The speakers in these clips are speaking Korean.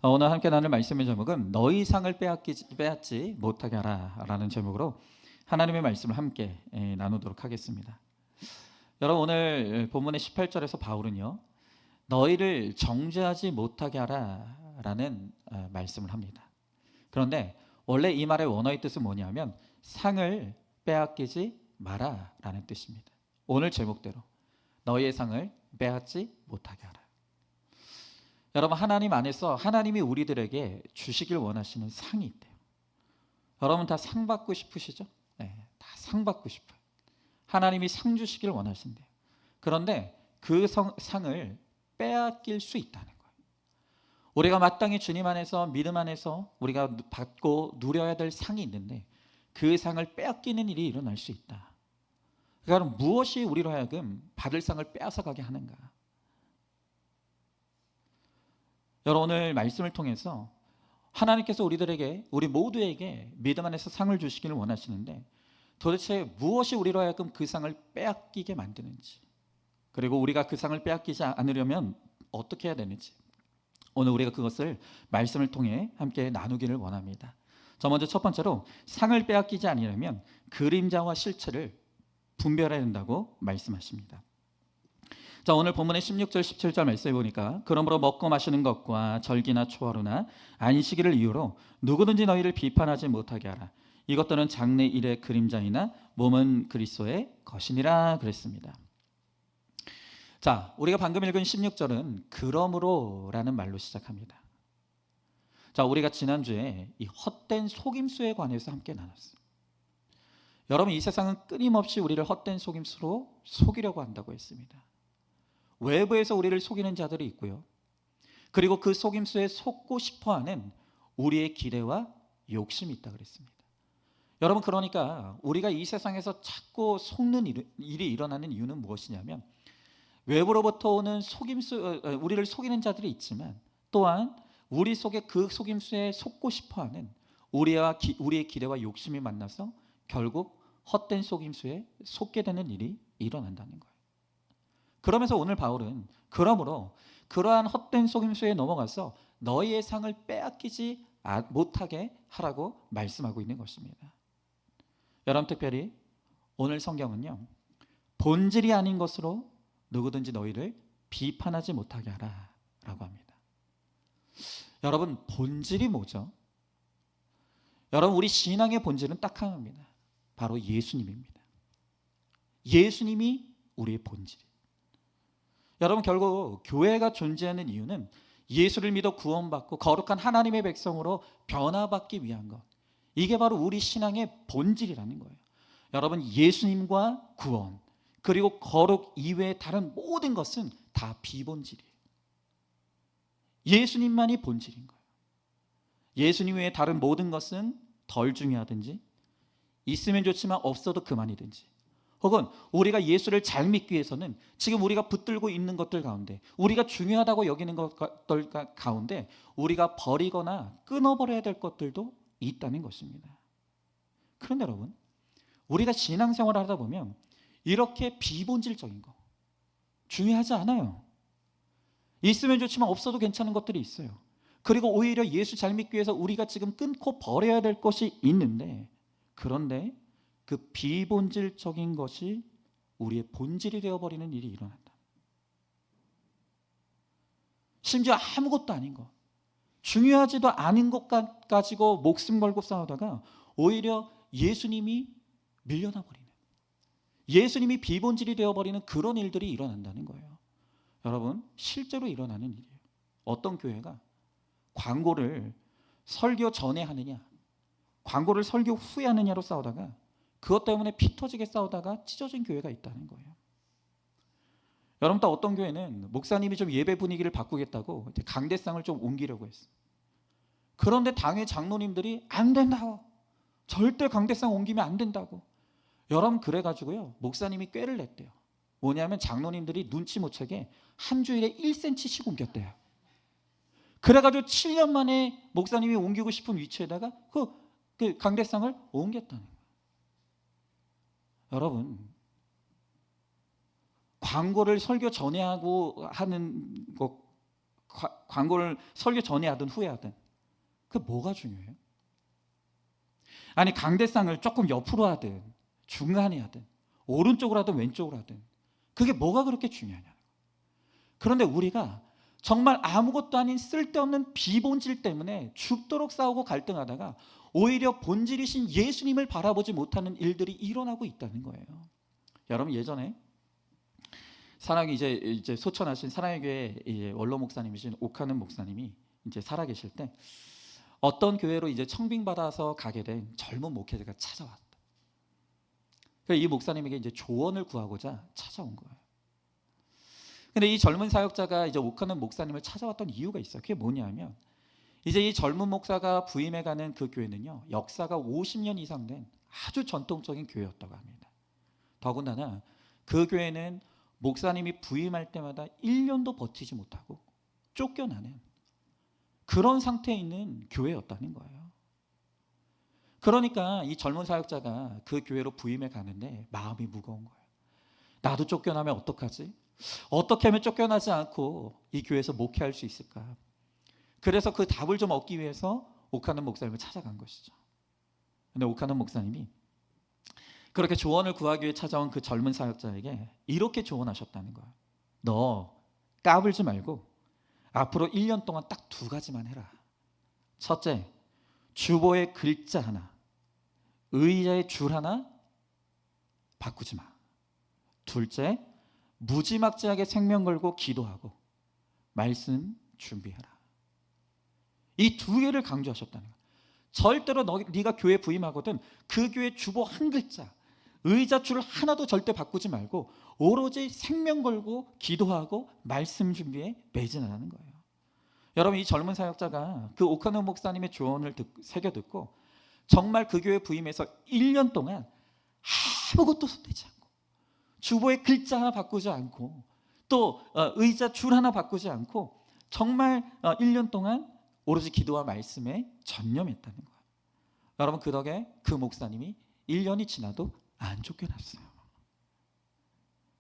오늘 함께 나눌 말씀의 제목은 너희 상을 빼앗지 못하게 하라 라는 제목으로 하나님의 말씀을 함께 나누도록 하겠습니다. 여러분, 오늘 본문의 18절에서 바울은요, 너희를 정죄하지 못하게 하라 라는 말씀을 합니다. 그런데 원래 이 말의 원어의 뜻은 뭐냐면 상을 빼앗기지 마라 라는 뜻입니다. 오늘 제목대로 너희의 상을 빼앗지 못하게 하라. 여러분, 하나님 안에서 하나님이 우리들에게 주시길 원하시는 상이 있대요. 여러분 다 상 받고 싶으시죠? 네, 다 상 받고 싶어요. 하나님이 상 주시길 원하신대요. 그런데 그 상을 빼앗길 수 있다는 거예요. 우리가 마땅히 주님 안에서 믿음 안에서 우리가 받고 누려야 될 상이 있는데 그 상을 빼앗기는 일이 일어날 수 있다. 그러니까 무엇이 우리로 하여금 받을 상을 빼앗아가게 하는가? 여러분, 오늘 말씀을 통해서 하나님께서 우리 모두에게 믿음 안에서 상을 주시기를 원하시는데 도대체 무엇이 우리로 하여금 그 상을 빼앗기게 만드는지, 그리고 우리가 그 상을 빼앗기지 않으려면 어떻게 해야 되는지, 오늘 우리가 그것을 말씀을 통해 함께 나누기를 원합니다. 먼저 첫 번째로 상을 빼앗기지 않으려면 그림자와 실체를 분별해야 된다고 말씀하십니다. 오늘 본문의 16절 17절 말씀해 보니까 그러므로 먹고 마시는 것과 절기나 초하루나 안식일을 이유로 누구든지 너희를 비판하지 못하게 하라. 이것들은 장래 일의 그림자이나 몸은 그리스도의 것이니라 그랬습니다. 우리가 방금 읽은 16절은 그러므로라는 말로 시작합니다. 우리가 지난주에 이 헛된 속임수에 관해서 함께 나눴어요. 여러분, 이 세상은 끊임없이 우리를 헛된 속임수로 속이려고 한다고 했습니다. 외부에서 우리를 속이는 자들이 있고요, 그리고 그 속임수에 속고 싶어하는 우리의 기대와 욕심이 있다 그랬습니다. 여러분, 그러니까 우리가 이 세상에서 자꾸 속는 일이 일어나는 이유는 무엇이냐면 외부로부터 오는 우리를 속이는 자들이 있지만 또한 우리 속에 그 속임수에 속고 싶어하는 우리의 기대와 욕심이 만나서 결국 헛된 속임수에 속게 되는 일이 일어난다는 거예요. 그러면서 오늘 바울은 그러므로 그러한 헛된 속임수에 넘어가서 너희의 상을 빼앗기지 못하게 하라고 말씀하고 있는 것입니다. 여러분, 특별히 오늘 성경은요, 본질이 아닌 것으로 누구든지 너희를 비판하지 못하게 하라 라고 합니다. 여러분, 본질이 뭐죠? 여러분, 우리 신앙의 본질은 딱 하나입니다. 바로 예수님입니다. 예수님이 우리의 본질이에요. 여러분, 결국 교회가 존재하는 이유는 예수를 믿어 구원받고 거룩한 하나님의 백성으로 변화받기 위한 것, 이게 바로 우리 신앙의 본질이라는 거예요. 여러분, 예수님과 구원 그리고 거룩 이외의 다른 모든 것은 다 비본질이에요. 예수님만이 본질인 거예요. 예수님 외에 다른 모든 것은 덜 중요하든지 있으면 좋지만 없어도 그만이든지, 혹은 우리가 예수를 잘 믿기 위해서는 지금 우리가 붙들고 있는 것들 가운데 우리가 중요하다고 여기는 것들 가운데 우리가 버리거나 끊어버려야 될 것들도 있다는 것입니다. 그런데 여러분, 우리가 신앙생활을 하다 보면 이렇게 비본질적인 거 중요하지 않아요. 있으면 좋지만 없어도 괜찮은 것들이 있어요. 그리고 오히려 예수 잘 믿기 위해서 우리가 지금 끊고 버려야 될 것이 있는데, 그런데 그 비본질적인 것이 우리의 본질이 되어버리는 일이 일어난다. 심지어 아무것도 아닌 것, 중요하지도 않은 것 가지고 목숨 걸고 싸우다가 오히려 예수님이 밀려나 버리는, 예수님이 비본질이 되어버리는 그런 일들이 일어난다는 거예요. 여러분, 실제로 일어나는 일이에요. 어떤 교회가 광고를 설교 전에 하느냐, 광고를 설교 후에 하느냐로 싸우다가 그것 때문에 피 터지게 싸우다가 찢어진 교회가 있다는 거예요. 여러분, 또 어떤 교회는 목사님이 좀 예배 분위기를 바꾸겠다고 강대상을 좀 옮기려고 했어요. 그런데 당회 장로님들이 안 된다고, 절대 강대상 옮기면 안 된다고. 여러분, 그래가지고요, 목사님이 꾀를 냈대요. 뭐냐면 장로님들이 눈치 못 채게 한 주일에 1cm씩 옮겼대요. 그래가지고 7년 만에 목사님이 옮기고 싶은 위치에다가 그 강대상을 옮겼다는 거예요. 여러분, 광고를 설교 전에 하고 하는 것 광고를 설교 전에 하든 후에 하든 그 뭐가 중요해요? 아니 강대상을 조금 옆으로 하든 중간에 하든 오른쪽으로 하든 왼쪽으로 하든 그게 뭐가 그렇게 중요하냐. 그런데 우리가 정말 아무것도 아닌 쓸데없는 비본질 때문에 죽도록 싸우고 갈등하다가 오히려 본질이신 예수님을 바라보지 못하는 일들이 일어나고 있다는 거예요. 여러분 예전에 사랑이 이제 소천하신 사랑의 교회 원로 목사님이신 옥하는 목사님이 이제 살아계실 때 어떤 교회로 이제 청빙받아서 가게 된 젊은 목회자가 찾아왔다. 이 목사님에게 이제 조언을 구하고자 찾아온 거예요. 근데 이 젊은 사역자가 이제 옥하는 목사님을 찾아왔던 이유가 있어요. 그게 뭐냐면 이제 이 젊은 목사가 부임해가는 그 교회는요 역사가 50년 이상 된 아주 전통적인 교회였다고 합니다. 더군다나 그 교회는 목사님이 부임할 때마다 1년도 버티지 못하고 쫓겨나는 그런 상태에 있는 교회였다는 거예요. 그러니까 이 젊은 사역자가 그 교회로 부임해 가는데 마음이 무거운 거예요. 나도 쫓겨나면 어떡하지? 어떻게 하면 쫓겨나지 않고 이 교회에서 목회할 수 있을까? 그래서 그 답을 좀 얻기 위해서 옥하는 목사님을 찾아간 것이죠. 근데 옥하는 목사님이 그렇게 조언을 구하기 위해 찾아온 그 젊은 사역자에게 이렇게 조언하셨다는 거예요. 너 까불지 말고 앞으로 1년 동안 딱 2가지만 해라. 첫째, 주보의 글자 하나, 의자의 줄 하나 바꾸지 마. 둘째, 무지막지하게 생명 걸고 기도하고 말씀 준비해라. 이 2개를 강조하셨다는 거예요. 절대로 네가 교회 부임하거든 그 교회 주보 한 글자, 의자 줄 하나도 절대 바꾸지 말고 오로지 생명 걸고 기도하고 말씀 준비에 매진하라는 거예요. 여러분 이 젊은 사역자가 그 옥하는 목사님의 조언을 새겨 듣고 정말 그 교회 부임해서 1년 동안 아무것도 손대지 않고 주보의 글자 하나 바꾸지 않고 또 의자 줄 하나 바꾸지 않고 정말 1년 동안 오로지 기도와 말씀에 전념했다는 거예요. 여러분 그 덕에 그 목사님이 1년이 지나도 안 쫓겨났어요.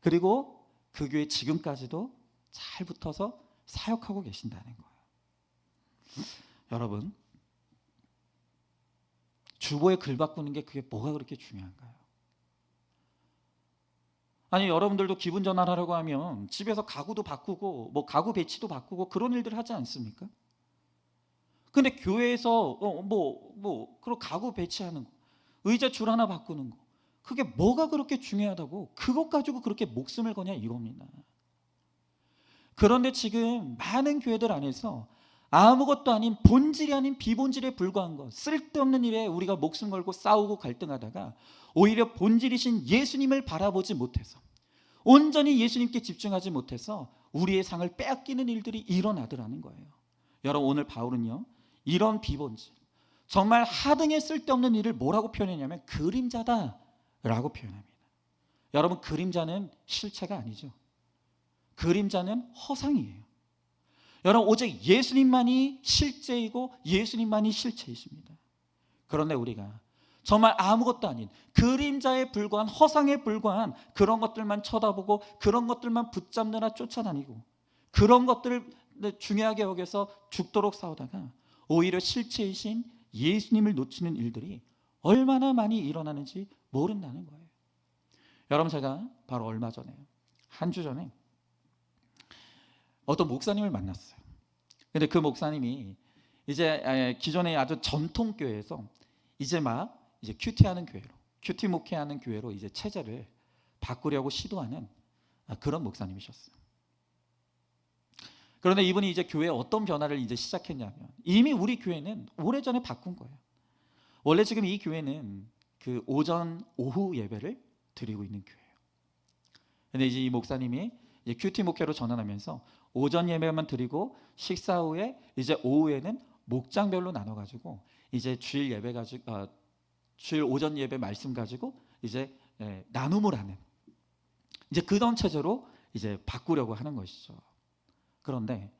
그리고 그 교회 지금까지도 잘 붙어서 사역하고 계신다는 거예요. 여러분 주보에 글 바꾸는 게 그게 뭐가 그렇게 중요한가요? 아니 여러분들도 기분 전환하려고 하면 집에서 가구도 바꾸고 뭐 가구 배치도 바꾸고 그런 일들 하지 않습니까? 근데 교회에서 그런 가구 배치하는 거, 의자 줄 하나 바꾸는 거, 그게 뭐가 그렇게 중요하다고 그것 가지고 그렇게 목숨을 거냐 이겁니다. 그런데 지금 많은 교회들 안에서 아무것도 아닌 본질이 아닌 비본질에 불과한 것, 쓸데없는 일에 우리가 목숨 걸고 싸우고 갈등하다가 오히려 본질이신 예수님을 바라보지 못해서 온전히 예수님께 집중하지 못해서 우리의 상을 빼앗기는 일들이 일어나더라는 거예요. 여러분 오늘 바울은요 이런 비본질, 정말 하등에 쓸데없는 일을 뭐라고 표현했냐면 그림자다라고 표현합니다. 여러분 그림자는 실체가 아니죠. 그림자는 허상이에요. 여러분 오직 예수님만이 실제이고 예수님만이 실체이십니다. 그런데 우리가 정말 아무것도 아닌 그림자에 불과한 허상에 불과한 그런 것들만 쳐다보고 그런 것들만 붙잡느라 쫓아다니고 그런 것들을 중요하게 여겨서 죽도록 싸우다가 오히려 실체이신 예수님을 놓치는 일들이 얼마나 많이 일어나는지 모른다는 거예요. 여러분 제가 바로 얼마 전에 한 주 전에 어떤 목사님을 만났어요. 근데 그 목사님이 이제 기존의 아주 전통 교회에서 이제 큐티하는 교회로, 큐티 목회하는 교회로 이제 체제를 바꾸려고 시도하는 그런 목사님이셨어요. 그런데 이분이 이제 교회에 어떤 변화를 이제 시작했냐면 이미 우리 교회는 오래전에 바꾼 거예요. 원래 지금 이 교회는 그 오전 오후 예배를 드리고 있는 교회예요. 근데 이제 이 목사님이 이제 큐티 목회로 전환하면서 오전 예배만 드리고 식사 후에 이제 오후에는 목장별로 나눠 가지고 이제 주일 예배 가지고 주일 오전 예배 말씀 가지고 이제 나눔을 하는 이제 그런 체제로 이제 바꾸려고 하는 것이죠. 그런데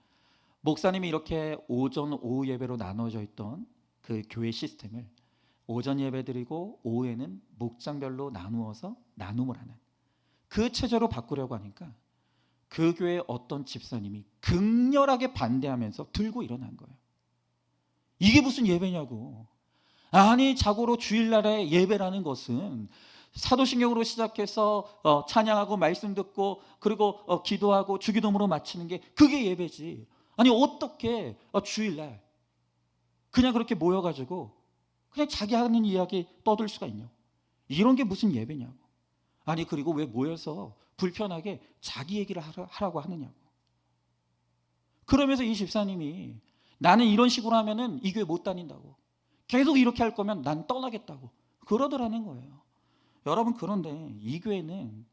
목사님이 이렇게 오전 오후 예배로 나눠져 있던 그 교회 시스템을 오전 예배 드리고 오후에는 목장별로 나누어서 나눔을 하는 그 체제로 바꾸려고 하니까 그 교회 어떤 집사님이 극렬하게 반대하면서 들고 일어난 거예요. 이게 무슨 예배냐고. 아니, 자고로 주일날에 예배라는 것은 사도신경으로 시작해서 찬양하고 말씀 듣고 그리고 기도하고 주기도문으로 마치는 게 그게 예배지. 아니, 어떻게 주일날 그냥 그렇게 모여가지고 그냥 자기 하는 이야기 떠들 수가 있냐고. 이런 게 무슨 예배냐고. 아니, 그리고 왜 모여서 불편하게 자기 얘기를 하라고 하느냐고. 그러면서 이 집사님이 나는 이런 식으로 하면은 이 교회 못 다닌다고, 계속 이렇게 할 거면 난 떠나겠다고 그러더라는 거예요. 여러분, 그런데 이 교회는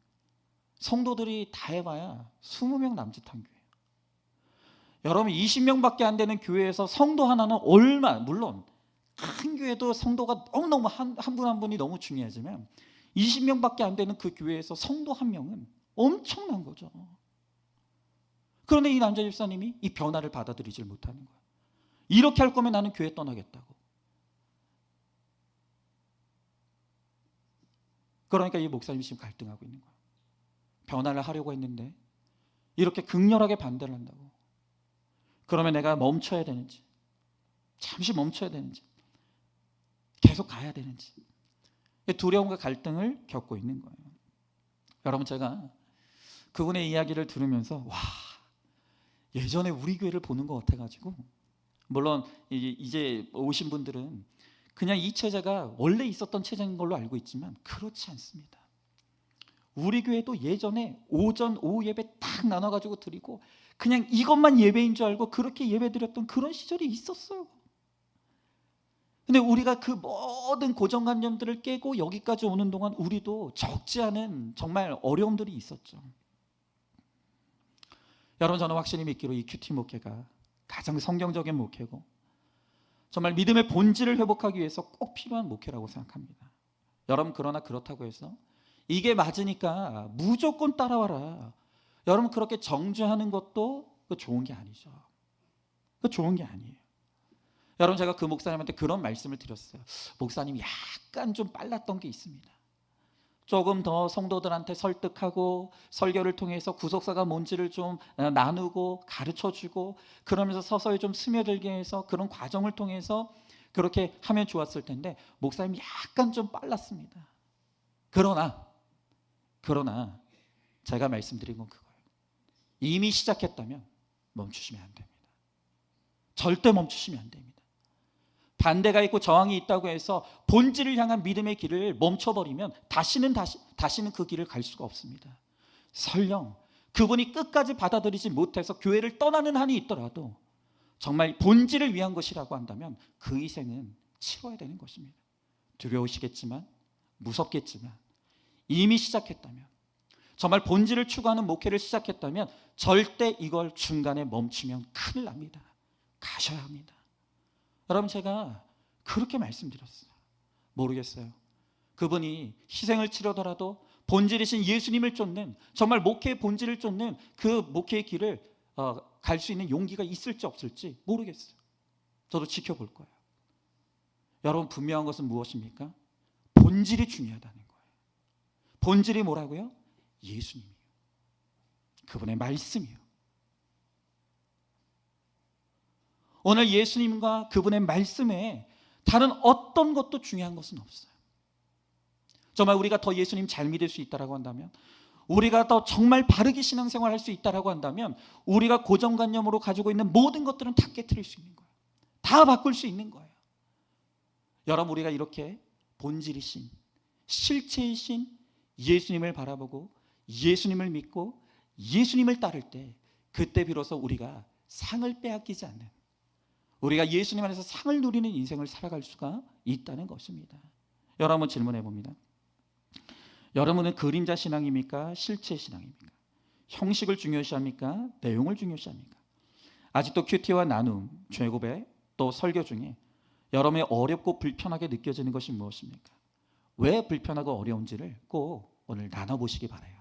성도들이 다 해봐야 20명 남짓한 교회예요. 여러분, 20명밖에 안 되는 교회에서 성도 하나는 물론 큰 교회도 성도가 너무너무 한 분 한 분이 너무 중요하지만 20명밖에 안 되는 그 교회에서 성도 한 명은 엄청난 거죠. 그런데 이 남자 집사님이 이 변화를 받아들이질 못하는 거예요. 이렇게 할 거면 나는 교회 떠나겠다고. 그러니까 이 목사님이 지금 갈등하고 있는 거예요. 변화를 하려고 했는데 이렇게 극렬하게 반대를 한다고. 그러면 내가 멈춰야 되는지, 잠시 멈춰야 되는지, 계속 가야 되는지, 두려움과 갈등을 겪고 있는 거예요. 여러분, 제가 그분의 이야기를 들으면서 와, 예전에 우리 교회를 보는 것 같아가지고, 물론 이제 오신 분들은 그냥 이 체제가 원래 있었던 체제인 걸로 알고 있지만 그렇지 않습니다. 우리 교회도 예전에 오전 오후 예배 딱 나눠가지고 드리고 그냥 이것만 예배인 줄 알고 그렇게 예배 드렸던 그런 시절이 있었어요. 근데 우리가 그 모든 고정관념들을 깨고 여기까지 오는 동안 우리도 적지 않은 정말 어려움들이 있었죠. 여러분, 저는 확실히 믿기로 이 큐티 목회가 가장 성경적인 목회고 정말 믿음의 본질을 회복하기 위해서 꼭 필요한 목회라고 생각합니다. 여러분, 그러나 그렇다고 해서 이게 맞으니까 무조건 따라와라, 여러분, 그렇게 정죄하는 것도 좋은 게 아니죠. 좋은 게 아니에요. 여러분, 제가 그 목사님한테 그런 말씀을 드렸어요. 목사님, 약간 좀 빨랐던 게 있습니다. 조금 더 성도들한테 설득하고 설교를 통해서 구속사가 뭔지를 좀 나누고 가르쳐주고 그러면서 서서히 좀 스며들게 해서 그런 과정을 통해서 그렇게 하면 좋았을 텐데 목사님이 약간 좀 빨랐습니다. 그러나 제가 말씀드린 건 그거예요. 이미 시작했다면 멈추시면 안 됩니다. 절대 멈추시면 안 됩니다. 반대가 있고 저항이 있다고 해서 본질을 향한 믿음의 길을 멈춰버리면 다시는 그 길을 갈 수가 없습니다. 설령 그분이 끝까지 받아들이지 못해서 교회를 떠나는 한이 있더라도 정말 본질을 위한 것이라고 한다면 그 희생은 치러야 되는 것입니다. 두려우시겠지만, 무섭겠지만 이미 시작했다면, 정말 본질을 추구하는 목회를 시작했다면 절대 이걸 중간에 멈추면 큰일 납니다. 가셔야 합니다. 여러분, 제가 그렇게 말씀드렸어요. 모르겠어요. 그분이 희생을 치르더라도 본질이신 예수님을 쫓는, 정말 목회의 본질을 쫓는 그 목회의 길을 갈 수 있는 용기가 있을지 없을지 모르겠어요. 저도 지켜볼 거예요. 여러분, 분명한 것은 무엇입니까? 본질이 중요하다는 거예요. 본질이 뭐라고요? 예수님이요. 그분의 말씀이요. 오늘 예수님과 그분의 말씀에 다른 어떤 것도 중요한 것은 없어요. 정말 우리가 더 예수님 잘 믿을 수 있다라고 한다면, 우리가 더 정말 바르게 신앙생활할 수 있다라고 한다면 우리가 고정관념으로 가지고 있는 모든 것들은 다 깨트릴 수 있는 거예요. 다 바꿀 수 있는 거예요. 여러분, 우리가 이렇게 본질이신, 실체이신 예수님을 바라보고 예수님을 믿고 예수님을 따를 때, 그때 비로소 우리가 상을 빼앗기지 않는, 우리가 예수님 안에서 상을 누리는 인생을 살아갈 수가 있다는 것입니다. 여러분, 질문해 봅니다. 여러분은 그림자 신앙입니까? 실체 신앙입니까? 형식을 중요시합니까? 내용을 중요시합니까? 아직도 큐티와 나눔, 죄고백, 또 설교 중에 여러분의 어렵고 불편하게 느껴지는 것이 무엇입니까? 왜 불편하고 어려운지를 꼭 오늘 나눠보시기 바라요.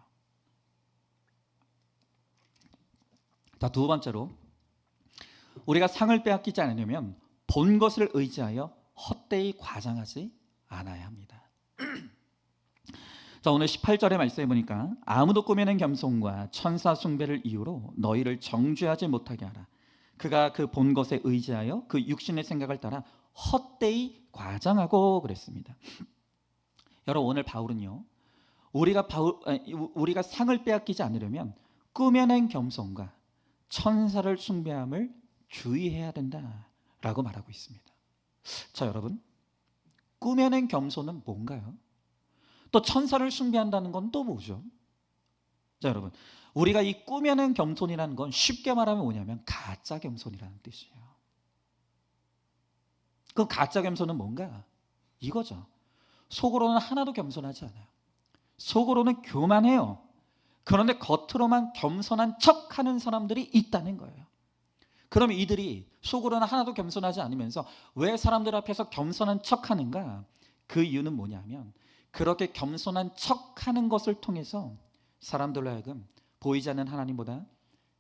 자, 두 번째로, 우리가 상을 빼앗기지 않으려면 본 것을 의지하여 헛되이 과장하지 않아야 합니다. 자, 오늘 18절의 말씀해 보니까 아무도 꾸며낸 겸손과 천사 숭배를 이유로 너희를 정죄하지 못하게 하라. 그가 그 본 것에 의지하여 그 육신의 생각을 따라 헛되이 과장하고 그랬습니다. 여러분, 오늘 바울은요, 우리가 상을 빼앗기지 않으려면 꾸며낸 겸손과 천사를 숭배함을 주의해야 된다라고 말하고 있습니다. 자, 여러분, 꾸며낸 겸손은 뭔가요? 또 천사를 숭배한다는 건 또 뭐죠? 자, 여러분, 우리가 이 꾸며낸 겸손이라는 건 쉽게 말하면 뭐냐면 가짜 겸손이라는 뜻이에요. 그 가짜 겸손은 뭔가? 이거죠. 속으로는 하나도 겸손하지 않아요. 속으로는 교만해요. 그런데 겉으로만 겸손한 척하는 사람들이 있다는 거예요. 그러면 이들이 속으로는 하나도 겸손하지 않으면서 왜 사람들 앞에서 겸손한 척하는가? 그 이유는 뭐냐면 그렇게 겸손한 척하는 것을 통해서 사람들로 하여금 보이지 않는 하나님보다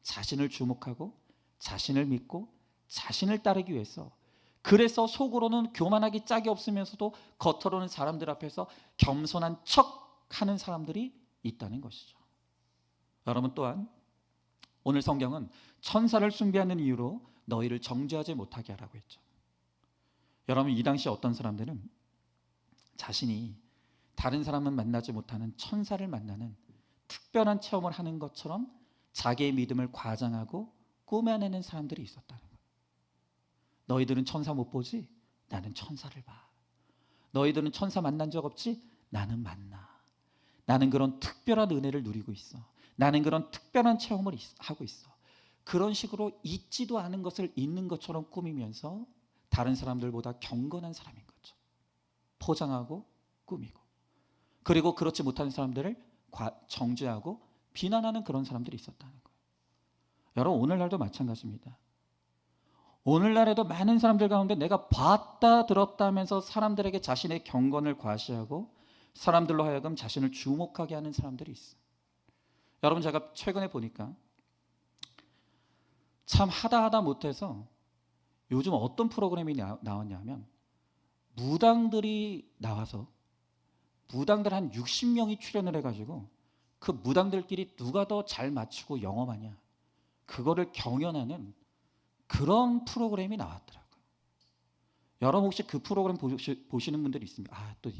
자신을 주목하고 자신을 믿고 자신을 따르기 위해서, 그래서 속으로는 교만하기 짝이 없으면서도 겉으로는 사람들 앞에서 겸손한 척하는 사람들이 있다는 것이죠. 여러분, 또한 오늘 성경은 천사를 숭배하는 이유로 너희를 정죄하지 못하게 하라고 했죠. 여러분, 이 당시 어떤 사람들은 자신이 다른 사람은 만나지 못하는 천사를 만나는 특별한 체험을 하는 것처럼 자기의 믿음을 과장하고 꾸며내는 사람들이 있었다는 거예요. 너희들은 천사 못 보지? 나는 천사를 봐. 너희들은 천사 만난 적 없지? 나는 만나. 나는 그런 특별한 은혜를 누리고 있어. 나는 그런 특별한 체험을 하고 있어. 그런 식으로 있지도 않은 것을 있는 것처럼 꾸미면서 다른 사람들보다 경건한 사람인 거죠. 포장하고 꾸미고, 그리고 그렇지 못한 사람들을 정죄하고 비난하는 그런 사람들이 있었다는 거예요. 여러분, 오늘날도 마찬가지입니다. 오늘날에도 많은 사람들 가운데 내가 봤다 들었다 하면서 사람들에게 자신의 경건을 과시하고 사람들로 하여금 자신을 주목하게 하는 사람들이 있어요. 여러분, 제가 최근에 보니까 참 하다 못해서 요즘 어떤 프로그램이 나왔냐면 무당들이 나와서 무당들 한 60명이 출연을 해가지고 그 무당들끼리 누가 더 잘 맞추고 영업하냐, 그거를 경연하는 그런 프로그램이 나왔더라고요. 여러분, 혹시 그 프로그램 보시는 분들이 있습니까? 또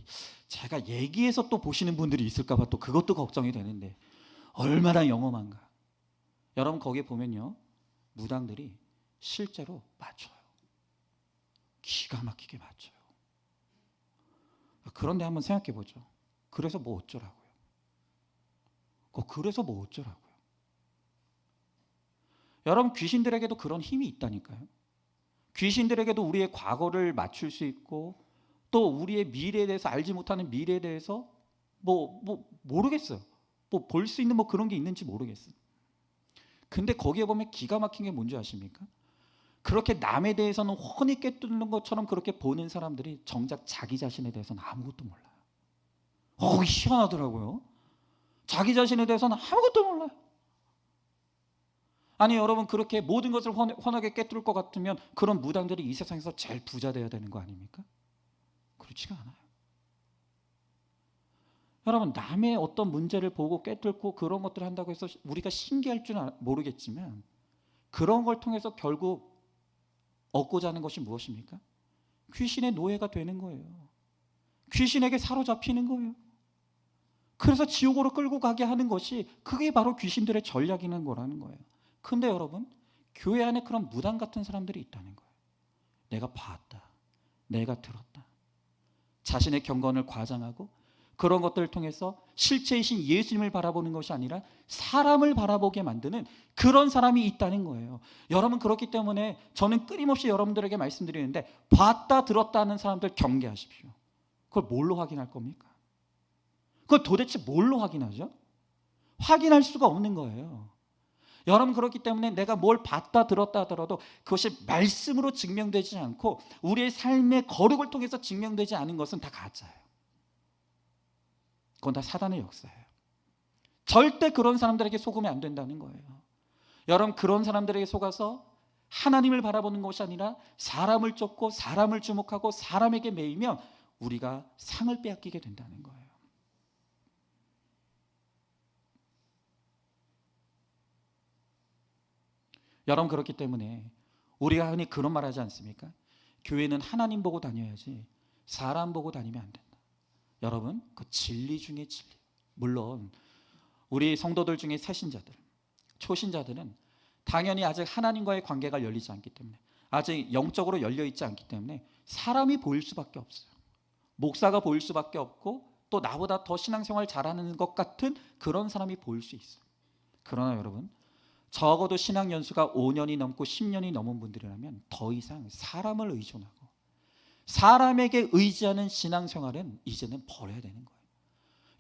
제가 얘기해서 또 보시는 분들이 있을까 봐 또 그것도 걱정이 되는데 얼마나 영험한가. 여러분, 거기에 보면요, 무당들이 실제로 맞춰요. 기가 막히게 맞춰요. 그런데 한번 생각해 보죠. 그래서 뭐 어쩌라고요? 그래서 뭐 어쩌라고요? 여러분, 귀신들에게도 그런 힘이 있다니까요. 귀신들에게도 우리의 과거를 맞출 수 있고 또 우리의 미래에 대해서, 알지 못하는 미래에 대해서 모르겠어요. 볼 수 있는 그런 게 있는지 모르겠어요. 근데 거기에 보면 기가 막힌 게 뭔지 아십니까? 그렇게 남에 대해서는 훤히 꿰뚫는 것처럼 그렇게 보는 사람들이 정작 자기 자신에 대해서는 아무것도 몰라요. 희한하더라고요. 자기 자신에 대해서는 아무것도 몰라요. 아니, 여러분, 그렇게 모든 것을 훤하게 꿰뚫을 것 같으면 그런 무당들이 이 세상에서 제일 부자 돼야 되는 거 아닙니까? 그렇지가 않아요. 여러분, 남의 어떤 문제를 보고 꿰뚫고 그런 것들을 한다고 해서 우리가 신기할 줄은 모르겠지만 그런 걸 통해서 결국 얻고자 하는 것이 무엇입니까? 귀신의 노예가 되는 거예요. 귀신에게 사로잡히는 거예요. 그래서 지옥으로 끌고 가게 하는 것이, 그게 바로 귀신들의 전략이는 거라는 거예요. 근데 여러분, 교회 안에 그런 무당 같은 사람들이 있다는 거예요. 내가 봤다, 내가 들었다, 자신의 경건을 과장하고 그런 것들을 통해서 실체이신 예수님을 바라보는 것이 아니라 사람을 바라보게 만드는 그런 사람이 있다는 거예요. 여러분, 그렇기 때문에 저는 끊임없이 여러분들에게 말씀드리는데 봤다 들었다 하는 사람들 경계하십시오. 그걸 뭘로 확인할 겁니까? 그걸 도대체 뭘로 확인하죠? 확인할 수가 없는 거예요. 여러분, 그렇기 때문에 내가 뭘 봤다 들었다 하더라도 그것이 말씀으로 증명되지 않고 우리의 삶의 거룩을 통해서 증명되지 않은 것은 다 가짜예요. 그건 다 사단의 역사예요. 절대 그런 사람들에게 속으면 안 된다는 거예요. 여러분, 그런 사람들에게 속아서 하나님을 바라보는 것이 아니라 사람을 쫓고 사람을 주목하고 사람에게 매이면 우리가 상을 빼앗기게 된다는 거예요. 여러분, 그렇기 때문에 우리가 흔히 그런 말 하지 않습니까? 교회는 하나님 보고 다녀야지 사람 보고 다니면 안 된다. 여러분, 그 진리 중에 진리. 물론 우리 성도들 중에 새신자들, 초신자들은 당연히 아직 하나님과의 관계가 열리지 않기 때문에, 아직 영적으로 열려있지 않기 때문에 사람이 보일 수밖에 없어요. 목사가 보일 수밖에 없고, 또 나보다 더 신앙생활 잘하는 것 같은 그런 사람이 보일 수 있어요. 그러나 여러분, 적어도 신앙 연수가 5년이 넘고 10년이 넘은 분들이라면 더 이상 사람을 의존하고 사람에게 의지하는 신앙생활은 이제는 버려야 되는 거예요.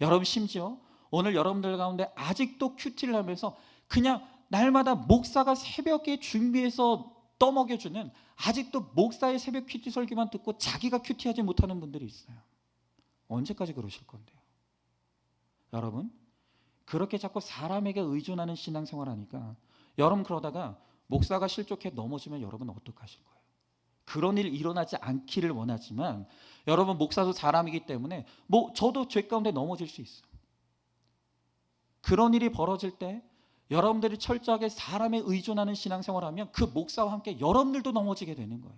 여러분, 심지어 오늘 여러분들 가운데 아직도 큐티를 하면서 그냥 날마다 목사가 새벽에 준비해서 떠먹여주는, 아직도 목사의 새벽 큐티 설교만 듣고 자기가 큐티하지 못하는 분들이 있어요. 언제까지 그러실 건데요? 여러분, 그렇게 자꾸 사람에게 의존하는 신앙생활 하니까 여러분, 그러다가 목사가 실족해 넘어지면 여러분 어떡하실 거예요? 그런 일 일어나지 않기를 원하지만, 여러분, 목사도 사람이기 때문에 저도 죄 가운데 넘어질 수 있어요. 그런 일이 벌어질 때 여러분들이 철저하게 사람에 의존하는 신앙생활을 하면 그 목사와 함께 여러분들도 넘어지게 되는 거예요.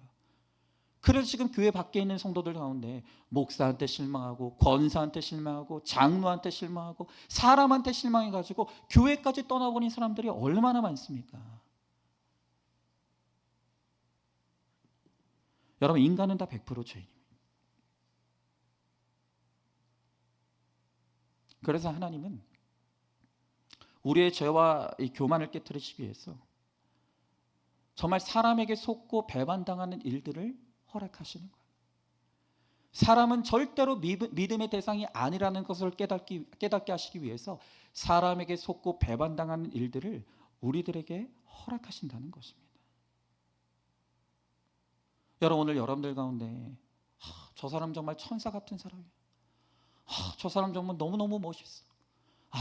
그래서 지금 교회 밖에 있는 성도들 가운데 목사한테 실망하고 권사한테 실망하고 장로한테 실망하고 사람한테 실망해가지고 교회까지 떠나버린 사람들이 얼마나 많습니까? 여러분, 인간은 다 100% 죄인입니다. 그래서 하나님은 우리의 죄와 이 교만을 깨트리시기 위해서 정말 사람에게 속고 배반당하는 일들을 허락하시는 거예요. 사람은 절대로 믿음의 대상이 아니라는 것을 깨닫게 하시기 위해서 사람에게 속고 배반당하는 일들을 우리들에게 허락하신다는 것입니다. 여러분, 오늘 여러분들 가운데 저 사람 정말 천사 같은 사람이야, 저 사람 정말 너무너무 멋있어,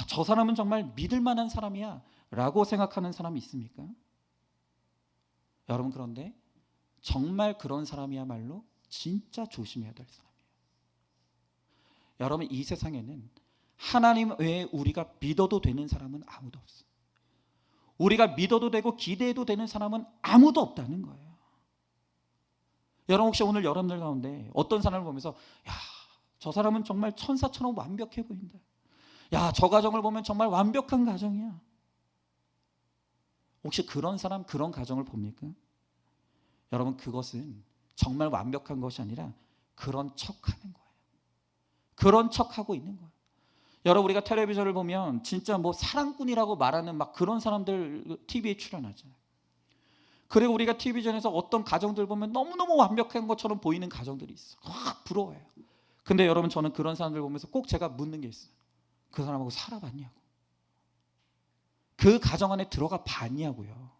저 사람은 정말 믿을 만한 사람이야 라고 생각하는 사람이 있습니까? 여러분, 그런데 정말 그런 사람이야말로 진짜 조심해야 될 사람이에요. 여러분, 이 세상에는 하나님 외에 우리가 믿어도 되는 사람은 아무도 없어요. 우리가 믿어도 되고 기대해도 되는 사람은 아무도 없다는 거예요. 여러분, 혹시 오늘 여러분들 가운데 어떤 사람을 보면서 야, 저 사람은 정말 천사처럼 완벽해 보인다, 야, 저 가정을 보면 정말 완벽한 가정이야, 혹시 그런 사람, 그런 가정을 봅니까? 여러분, 그것은 정말 완벽한 것이 아니라 그런 척하는 거예요. 그런 척하고 있는 거예요. 여러분, 우리가 텔레비전을 보면 진짜 사랑꾼이라고 말하는 막 그런 사람들 TV에 출연하잖아요. 그리고 우리가 TV전에서 어떤 가정들 보면 너무너무 완벽한 것처럼 보이는 가정들이 있어. 확 부러워요. 근데 여러분, 저는 그런 사람들 보면서 꼭 제가 묻는 게 있어요. 그 사람하고 살아봤냐고, 그 가정 안에 들어가 봤냐고요.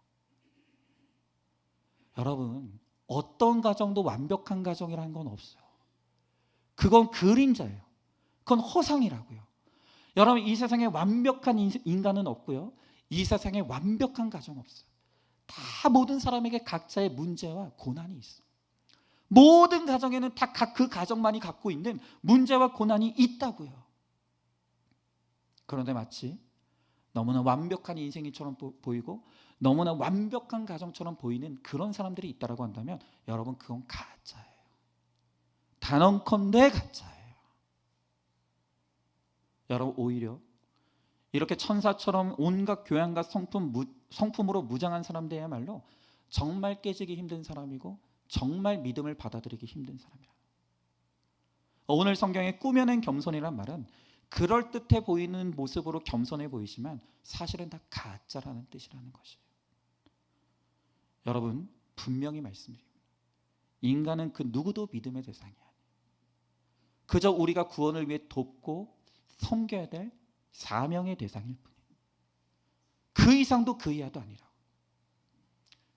여러분, 어떤 가정도 완벽한 가정이라는 건 없어요. 그건 그림자예요. 그건 허상이라고요. 여러분, 이 세상에 완벽한 인간은 없고요, 이 세상에 완벽한 가정 없어요. 다 모든 사람에게 각자의 문제와 고난이 있어요. 모든 가정에는 다 그 가정만이 갖고 있는 문제와 고난이 있다고요. 그런데 마치 너무나 완벽한 인생이처럼 보이고 너무나 완벽한 가정처럼 보이는 그런 사람들이 있다고 한다면 여러분, 그건 가짜예요. 단언컨대 가짜예요. 여러분, 오히려 이렇게 천사처럼 온갖 교양과 성품으로 무장한 사람들이야말로 정말 깨지기 힘든 사람이고 정말 믿음을 받아들이기 힘든 사람이라. 오늘 성경에 꾸며낸 겸손이란 말은 그럴듯해 보이는 모습으로 겸손해 보이지만 사실은 다 가짜라는 뜻이라는 것이에요. 여러분, 분명히 말씀드립니다. 인간은 그 누구도 믿음의 대상이 아니에요. 그저 우리가 구원을 위해 돕고 섬겨야 될 사명의 대상일 뿐이에요. 그 이상도 그 이하도 아니라고.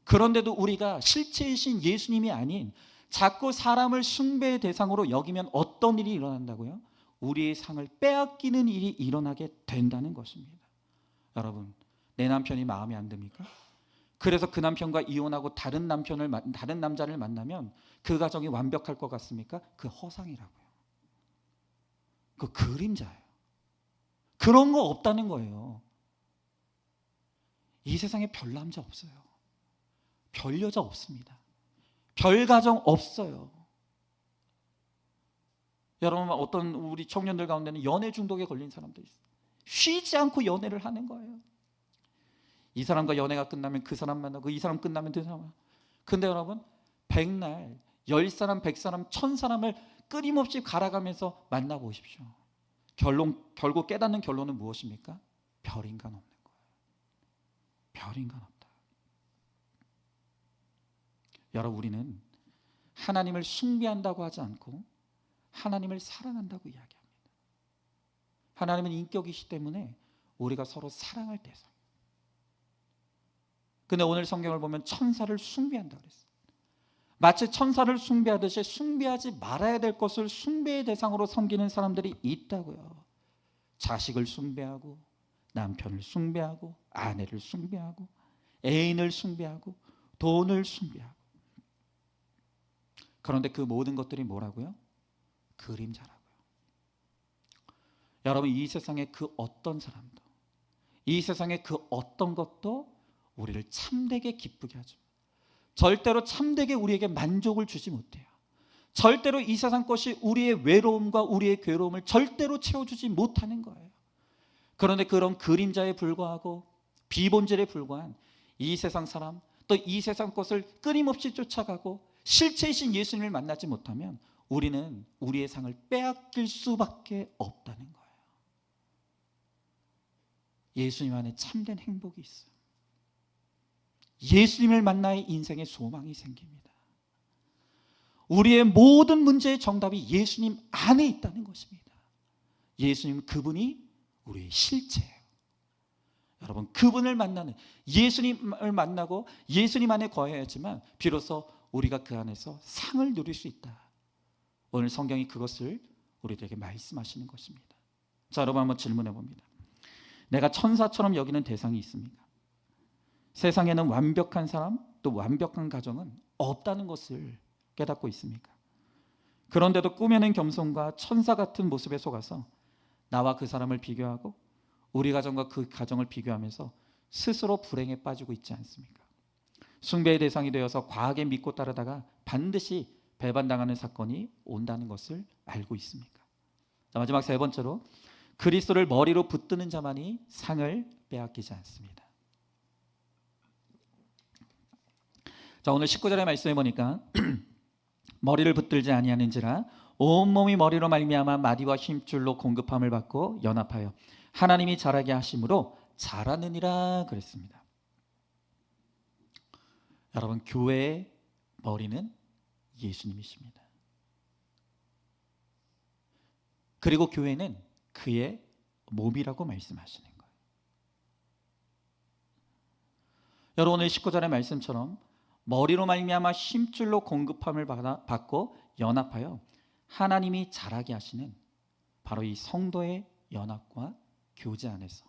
그런데도 우리가 실체이신 예수님이 아닌 자꾸 사람을 숭배의 대상으로 여기면 어떤 일이 일어난다고요? 우리의 상을 빼앗기는 일이 일어나게 된다는 것입니다. 여러분, 내 남편이 마음에 안 듭니까? 그래서 그 남편과 이혼하고 다른 남자를 만나면 그 가정이 완벽할 것 같습니까? 그 허상이라고요. 그 그림자예요. 그런 거 없다는 거예요. 이 세상에 별 남자 없어요. 별 여자 없습니다. 별 가정 없어요. 여러분, 어떤 우리 청년들 가운데는 연애 중독에 걸린 사람도 있어요. 쉬지 않고 연애를 하는 거예요. 이 사람과 연애가 끝나면 그 사람 만나고, 이 사람 끝나면 그 사람. 근데 여러분, 백날 10사람, 100사람, 1000사람을 끊임없이 갈아가면서 만나보십시오. 결국 깨닫는 결론은 무엇입니까? 별 인간 없는 거예요. 별 인간 없다. 여러분, 우리는 하나님을 숭배한다고 하지 않고 하나님을 사랑한다고 이야기합니다. 하나님은 인격이시기 때문에 우리가 서로 사랑할 대상. 근데 오늘 성경을 보면 천사를 숭배한다고 그랬어요. 마치 천사를 숭배하듯이 숭배하지 말아야 될 것을 숭배의 대상으로 섬기는 사람들이 있다고요. 자식을 숭배하고, 남편을 숭배하고, 아내를 숭배하고, 애인을 숭배하고, 돈을 숭배하고. 그런데 그 모든 것들이 뭐라고요? 그림자라고요. 여러분, 이 세상의 그 어떤 사람도, 이 세상의 그 어떤 것도 우리를 참되게 기쁘게 하죠. 절대로 참되게 우리에게 만족을 주지 못해요. 절대로 이 세상 것이 우리의 외로움과 우리의 괴로움을 절대로 채워주지 못하는 거예요. 그런데 그런 그림자에 불과하고 비본질에 불과한 이 세상 사람, 또 이 세상 것을 끊임없이 쫓아가고 실체이신 예수님을 만나지 못하면 우리는 우리의 상을 빼앗길 수밖에 없다는 거예요. 예수님 안에 참된 행복이 있어요. 예수님을 만나야 인생의 소망이 생깁니다. 우리의 모든 문제의 정답이 예수님 안에 있다는 것입니다. 예수님, 그분이 우리의 실체예요. 여러분, 그분을 만나는, 예수님을 만나고 예수님 안에 거해야지만 비로소 우리가 그 안에서 상을 누릴 수 있다. 오늘 성경이 그것을 우리들에게 말씀하시는 것입니다. 자, 여러분, 한번 질문해 봅니다. 내가 천사처럼 여기는 대상이 있습니까? 세상에는 완벽한 사람, 또 완벽한 가정은 없다는 것을 깨닫고 있습니까? 그런데도 꾸며낸 겸손과 천사 같은 모습에 속아서 나와 그 사람을 비교하고 우리 가정과 그 가정을 비교하면서 스스로 불행에 빠지고 있지 않습니까? 숭배의 대상이 되어서 과하게 믿고 따르다가 반드시 배반당하는 사건이 온다는 것을 알고 있습니까? 자, 마지막 세 번째로, 그리스도를 머리로 붙드는 자만이 상을 빼앗기지 않습니다. 자, 오늘 19절의 말씀해 보니까 머리를 붙들지 아니하는지라 온몸이 머리로 말미암아 마디와 힘줄로 공급함을 받고 연합하여 하나님이 자라게 하심으로 자라느니라 그랬습니다. 여러분, 교회의 머리는 예수님이십니다. 그리고 교회는 그의 몸이라고 말씀하시는 거예요. 여러분, 오늘 19절의 말씀처럼 머리로 말미암아 힘줄로 공급함을 받고 연합하여 하나님이 자라게 하시는 바로 이 성도의 연합과 교제 안에서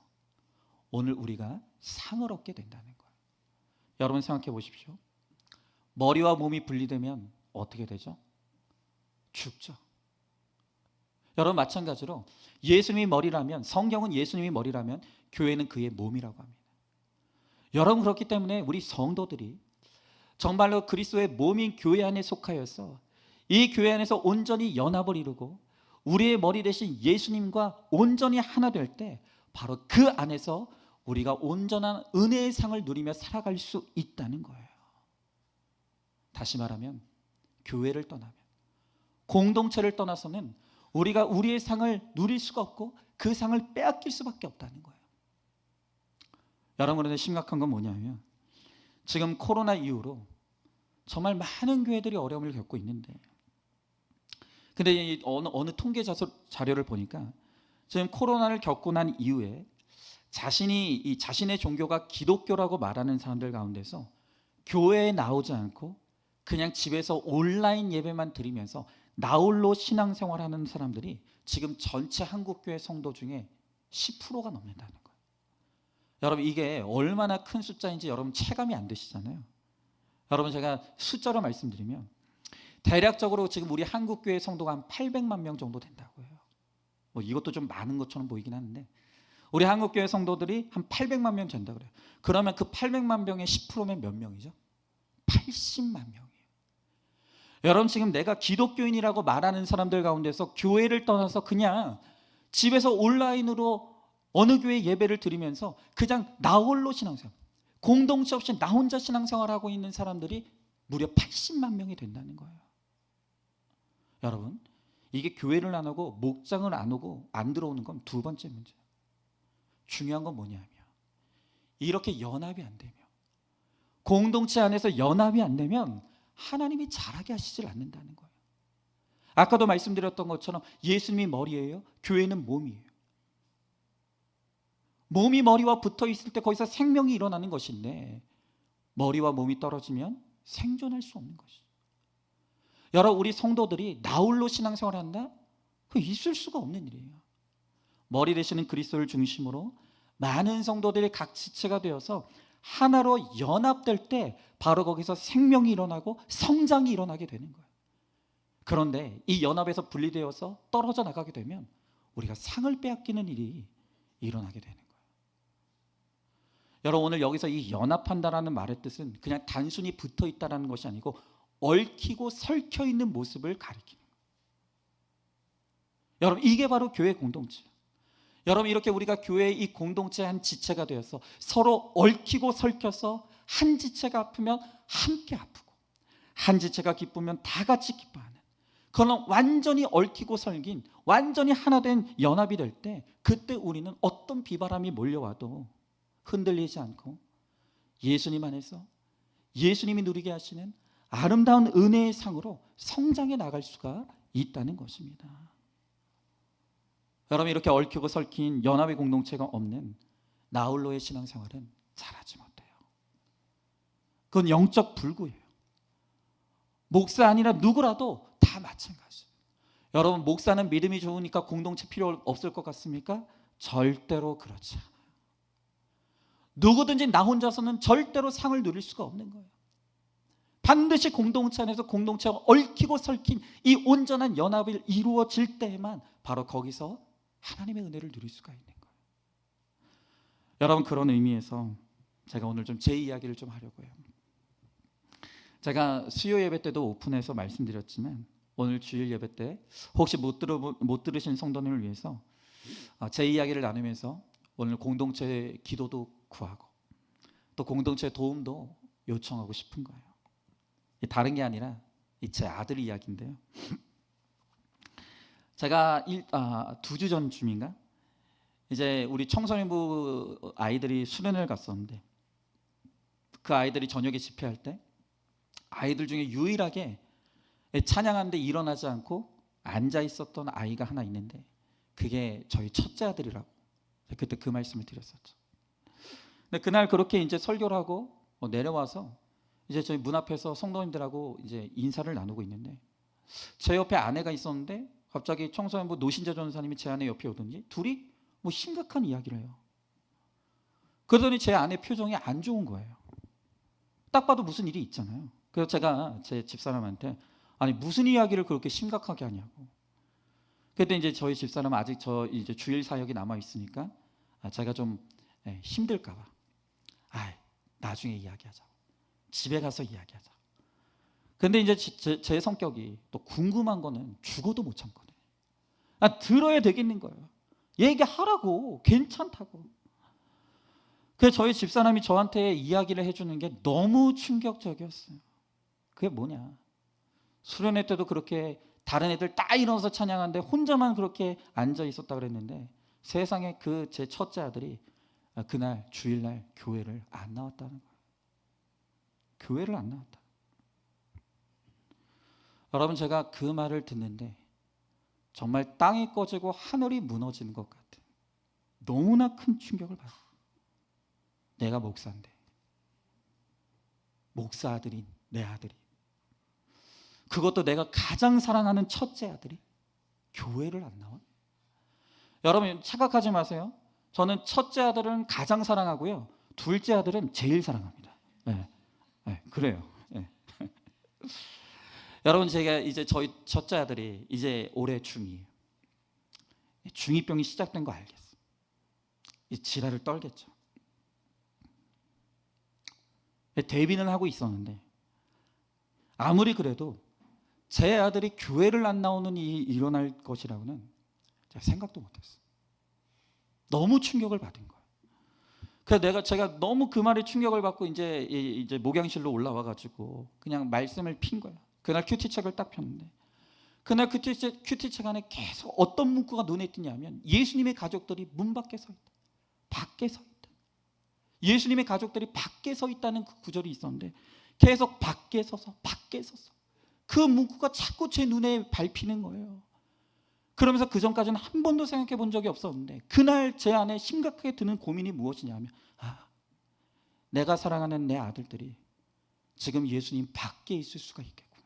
오늘 우리가 상을 얻게 된다는 거예요. 여러분, 생각해 보십시오. 머리와 몸이 분리되면 어떻게 되죠? 죽죠. 여러분, 마찬가지로 예수님이 머리라면, 성경은 예수님이 머리라면 교회는 그의 몸이라고 합니다. 여러분, 그렇기 때문에 우리 성도들이 정말로 그리스도의 몸인 교회 안에 속하여서 이 교회 안에서 온전히 연합을 이루고 우리의 머리 대신 예수님과 온전히 하나 될 때 바로 그 안에서 우리가 온전한 은혜의 상을 누리며 살아갈 수 있다는 거예요. 다시 말하면 교회를 떠나면, 공동체를 떠나서는 우리가 우리의 상을 누릴 수가 없고 그 상을 빼앗길 수밖에 없다는 거예요. 여러분, 그런데 심각한 건 뭐냐면 지금 코로나 이후로 정말 많은 교회들이 어려움을 겪고 있는데, 근데 어느 통계 자료를 보니까 지금 코로나를 겪고 난 이후에 자신의 종교가 기독교라고 말하는 사람들 가운데서 교회에 나오지 않고 그냥 집에서 온라인 예배만 드리면서 나홀로 신앙생활하는 사람들이 지금 전체 한국교회 성도 중에 10%가 넘는다는 거예요. 여러분, 이게 얼마나 큰 숫자인지 여러분 체감이 안 되시잖아요. 여러분, 제가 숫자로 말씀드리면 대략적으로 지금 우리 한국교회 성도가 한 800만 명 정도 된다고 해요. 뭐 이것도 좀 많은 것처럼 보이긴 하는데 우리 한국교회 성도들이 한 800만 명 된다고 그래요. 그러면 그 800만 명의 10%면 몇 명이죠? 80만 명이에요. 여러분, 지금 내가 기독교인이라고 말하는 사람들 가운데서 교회를 떠나서 그냥 집에서 온라인으로 어느 교회 예배를 드리면서 그냥 나 홀로 신앙생활, 공동체 없이 나 혼자 신앙생활하고 있는 사람들이 무려 80만 명이 된다는 거예요. 여러분, 이게 교회를 안 오고 목장을 안 오고 안 들어오는 건 두 번째 문제예요. 중요한 건 뭐냐면 이렇게 연합이 안 되면, 공동체 안에서 연합이 안 되면 하나님이 잘하게 하시질 않는다는 거예요. 아까도 말씀드렸던 것처럼 예수님이 머리예요, 교회는 몸이에요. 몸이 머리와 붙어 있을 때 거기서 생명이 일어나는 것인데 머리와 몸이 떨어지면 생존할 수 없는 것이죠. 여러분, 우리 성도들이 나 홀로 신앙생활한다? 그거 있을 수가 없는 일이에요. 머리 되시는 그리스도를 중심으로 많은 성도들이 각 지체가 되어서 하나로 연합될 때 바로 거기서 생명이 일어나고 성장이 일어나게 되는 거예요. 그런데 이 연합에서 분리되어서 떨어져 나가게 되면 우리가 상을 빼앗기는 일이 일어나게 되는 거예요. 여러분, 오늘 여기서 이 연합한다라는 말의 뜻은 그냥 단순히 붙어 있다라는 것이 아니고 얽히고 설켜 있는 모습을 가리키는 거예요. 여러분, 이게 바로 교회 공동체예요. 여러분, 이렇게 우리가 교회의 이 공동체의 한 지체가 되어서 서로 얽히고 설켜서 한 지체가 아프면 함께 아프고 한 지체가 기쁘면 다 같이 기뻐하는 그런 완전히 얽히고 설긴 완전히 하나 된 연합이 될 때, 그때 우리는 어떤 비바람이 몰려와도 흔들리지 않고 예수님 안에서 예수님이 누리게 하시는 아름다운 은혜의 상으로 성장해 나갈 수가 있다는 것입니다. 여러분, 이렇게 얽히고 설킨 연합의 공동체가 없는 나 홀로의 신앙생활은 잘하지 못해요. 그건 영적 불구예요. 목사 아니라 누구라도 다 마찬가지예요. 여러분, 목사는 믿음이 좋으니까 공동체 필요 없을 것 같습니까? 절대로 그렇지 않아요. 누구든지 나 혼자서는 절대로 상을 누릴 수가 없는 거예요. 반드시 공동체 안에서 공동체가 얽히고 설킨 이 온전한 연합이 이루어질 때에만 바로 거기서 하나님의 은혜를 누릴 수가 있는 거예요. 여러분, 그런 의미에서 제가 오늘 좀 제 이야기를 좀 하려고 해요. 제가 수요 예배 때도 오픈해서 말씀드렸지만 오늘 주일 예배 때 혹시 못 들으신 성도님을 위해서 제 이야기를 나누면서 오늘 공동체 기도도 구하고 또 공동체 도움도 요청하고 싶은 거예요. 다른 게 아니라 제 아들 이야기인데요. 제가 2주 전쯤인가 이제 우리 청소년부 아이들이 수련회를 갔었는데 그 아이들이 저녁에 집회할 때 아이들 중에 유일하게 찬양하는데 일어나지 않고 앉아 있었던 아이가 하나 있는데 그게 저희 첫째 아들이라고 그때 그 말씀을 드렸었죠. 근데 그날 그렇게 이제 설교를 하고 내려와서 이제 저희 문 앞에서 성도님들하고 이제 인사를 나누고 있는데 제 옆에 아내가 있었는데 갑자기 청소년부 노신재 전사님이 제 아내 옆에 오더니 둘이 뭐 심각한 이야기를 해요. 그러더니 제 아내 표정이 안 좋은 거예요. 딱 봐도 무슨 일이 있잖아요. 그래서 제가 제 집사람한테 아니 무슨 이야기를 그렇게 심각하게 하냐고. 그때 이제 저희 집사람은 아직 저 이제 주일 사역이 남아 있으니까 제가 좀 힘들까봐 나중에 이야기하자. 집에 가서 이야기하자. 근데 이제 제 성격이 또 궁금한 거는 죽어도 못 참거든요. 들어야 되겠는 거예요. 얘기하라고, 괜찮다고. 그래서 저희 집사람이 저한테 이야기를 해주는 게 너무 충격적이었어요. 그게 뭐냐? 수련회 때도 그렇게 다른 애들 다 일어나서 찬양하는데 혼자만 그렇게 앉아 있었다 그랬는데 세상에 그 제 첫째 아들이 그날 주일날 교회를 안 나왔다는 거예요. 교회를 안 나왔다. 여러분, 제가 그 말을 듣는데 정말 땅이 꺼지고 하늘이 무너지는 것 같은 너무나 큰 충격을 받아요. 내가 목사인데 목사 아들인 내 아들이, 그것도 내가 가장 사랑하는 첫째 아들이 교회를 안 나와? 여러분, 착각하지 마세요. 저는 첫째 아들은 가장 사랑하고요, 둘째 아들은 제일 사랑합니다. 그래요. 여러분, 제가 이제 저희 첫째 아들이 이제 올해 중2예요. 중2병이 시작된 거 알겠어. 이 지랄을 떨겠죠. 데뷔는 하고 있었는데 아무리 그래도 제 아들이 교회를 안 나오는 일이 일어날 것이라고는 제가 생각도 못했어요. 너무 충격을 받은 거예요. 그래서 제가 너무 그 말에 충격을 받고 이제 목양실로 올라와 가지고 그냥 말씀을 핀 거예요. 그날 큐티책을 딱 폈는데 그날 큐티책 안에 계속 어떤 문구가 눈에 띄냐면 예수님의 가족들이 문 밖에 서 있다. 밖에 서 있다. 예수님의 가족들이 밖에 서 있다는 그 구절이 있었는데 계속 밖에 서서 그 문구가 자꾸 제 눈에 밟히는 거예요. 그러면서 그 전까지는 한 번도 생각해 본 적이 없었는데 그날 제 안에 심각하게 드는 고민이 무엇이냐면 내가 사랑하는 내 아들들이 지금 예수님 밖에 있을 수가 있겠구나.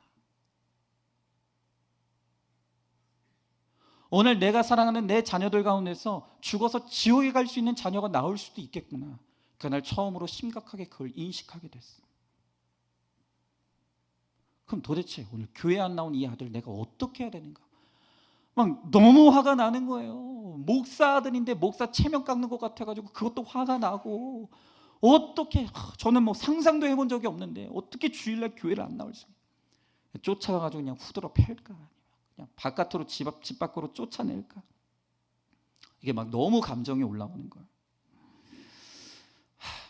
오늘 내가 사랑하는 내 자녀들 가운데서 죽어서 지옥에 갈 수 있는 자녀가 나올 수도 있겠구나. 그날 처음으로 심각하게 그걸 인식하게 됐어. 그럼 도대체 오늘 교회 안 나온 이 아들 내가 어떻게 해야 되는가? 막 너무 화가 나는 거예요. 목사 아들인데 목사 체면 깎는 것 같아가지고 그것도 화가 나고 어떻게 저는 뭐 상상도 해본 적이 없는데 어떻게 주일날 교회를 안 나올 수 있냐. 쫓아가가지고 그냥 후드러 팰까 그냥 바깥으로 집 밖으로 쫓아낼까. 이게 막 너무 감정이 올라오는 거예요.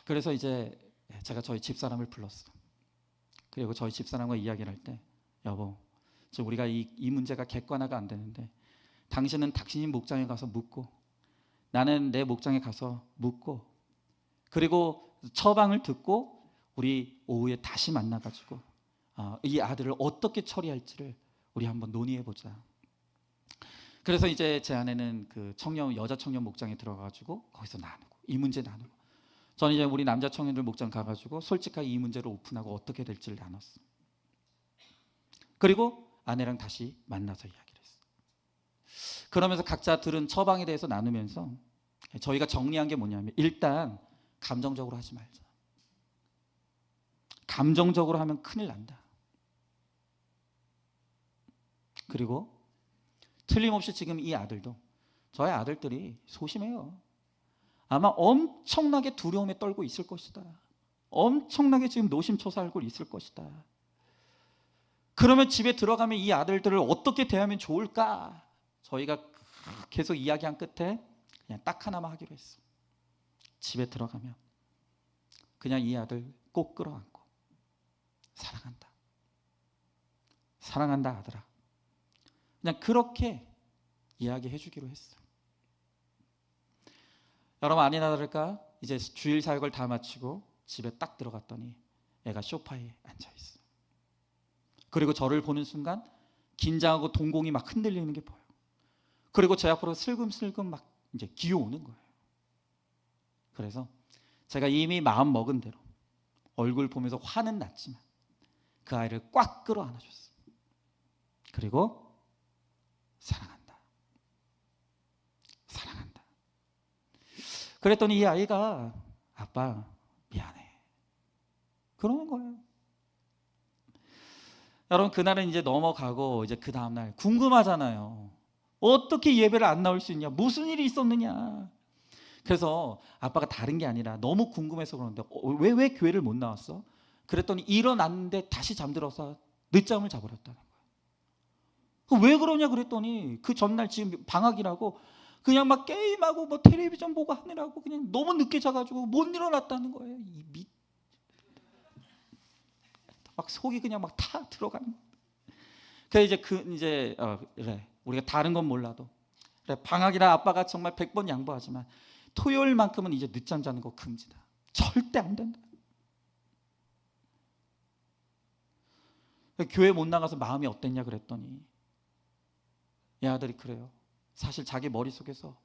그래서 이제 제가 저희 집사람을 불렀어요. 그리고 저희 집사람과 이야기를 할 때 여보 지금 우리가 이 문제가 객관화가 안 되는데 당신은 당신 목장에 가서 묻고 나는 내 목장에 가서 묻고 그리고 처방을 듣고 우리 오후에 다시 만나가지고 이 아들을 어떻게 처리할지를 우리 한번 논의해보자. 그래서 이제 제 아내는 그 여자 청년 목장에 들어가가지고 거기서 나누고 이 문제 나누고 저는 이제 우리 남자 청년들 목장 가가지고 솔직하게 이 문제를 오픈하고 어떻게 될지를 나눴어. 그리고 아내랑 다시 만나서 이야기를 했어요. 그러면서 각자 들은 처방에 대해서 나누면서 저희가 정리한 게 뭐냐면 일단 감정적으로 하지 말자. 감정적으로 하면 큰일 난다. 그리고 틀림없이 지금 이 아들도 저희 아들들이 소심해요. 아마 엄청나게 두려움에 떨고 있을 것이다. 엄청나게 지금 노심초사하고 있을 것이다. 그러면 집에 들어가면 이 아들들을 어떻게 대하면 좋을까? 저희가 계속 이야기한 끝에 그냥 딱 하나만 하기로 했어. 집에 들어가면 그냥 이 아들 꼭 끌어안고 사랑한다. 사랑한다 아들아. 그냥 그렇게 이야기해 주기로 했어. 여러분 아니나 다를까 이제 주일 사역을 다 마치고 집에 딱 들어갔더니 애가 소파에 앉아있어. 그리고 저를 보는 순간 긴장하고 동공이 막 흔들리는 게 보여. 그리고 제 앞으로 슬금슬금 막 이제 기어오는 거예요. 그래서 제가 이미 마음 먹은 대로 얼굴 보면서 화는 났지만 그 아이를 꽉 끌어안아줬어. 그리고 사랑한다. 사랑한다. 그랬더니 이 아이가 아빠 미안해. 그러는 거예요. 여러분 그날은 이제 넘어가고 이제 그 다음날 궁금하잖아요. 어떻게 예배를 안 나올 수 있냐? 무슨 일이 있었느냐? 그래서 아빠가 다른 게 아니라 너무 궁금해서 그러는데 왜 교회를 못 나왔어? 그랬더니 일어났는데 다시 잠들어서 늦잠을 자버렸다는 거예요. 왜 그러냐 그랬더니 그 전날 지금 방학이라고 그냥 막 게임하고 뭐 텔레비전 보고 하느라고 그냥 너무 늦게 자가지고 못 일어났다는 거예요. 막 속이 그냥 막 타 들어가는 거예요. 그래서 이제 그래 우리가 다른 건 몰라도 그래 방학이라 아빠가 정말 100번 양보하지만 토요일만큼은 이제 늦잠 자는 거 금지다. 절대 안 된다. 교회 못 나가서 마음이 어땠냐 그랬더니 이 아들이 그래요. 사실 자기 머릿속에서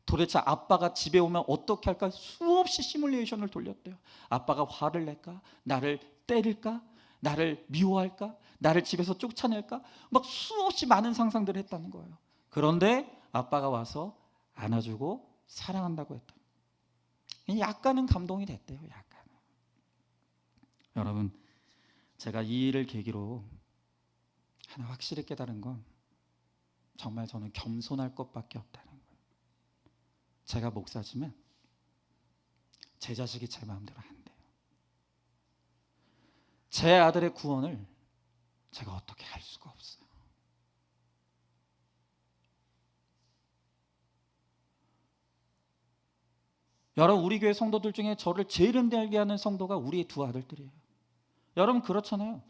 도대체 아빠가 집에 오면 어떻게 할까 수없이 시뮬레이션을 돌렸대요. 아빠가 화를 낼까? 나를 때릴까? 나를 미워할까? 나를 집에서 쫓아낼까? 막 수없이 많은 상상들을 했다는 거예요. 그런데 아빠가 와서 안아주고 사랑한다고 했다. 약간은 감동이 됐대요. 약간은. 여러분 제가 이 일을 계기로 하나 확실히 깨달은 건 정말 저는 겸손할 것밖에 없다는 거예요. 제가 목사지만 제 자식이 제 마음대로 안 돼요. 제 아들의 구원을 제가 어떻게 할 수가 없어요. 여러분, 우리 교회 성도들 중에 저를 제일 은혜하게 하는 성도가 우리의 두 아들들이에요. 여러분 그렇잖아요.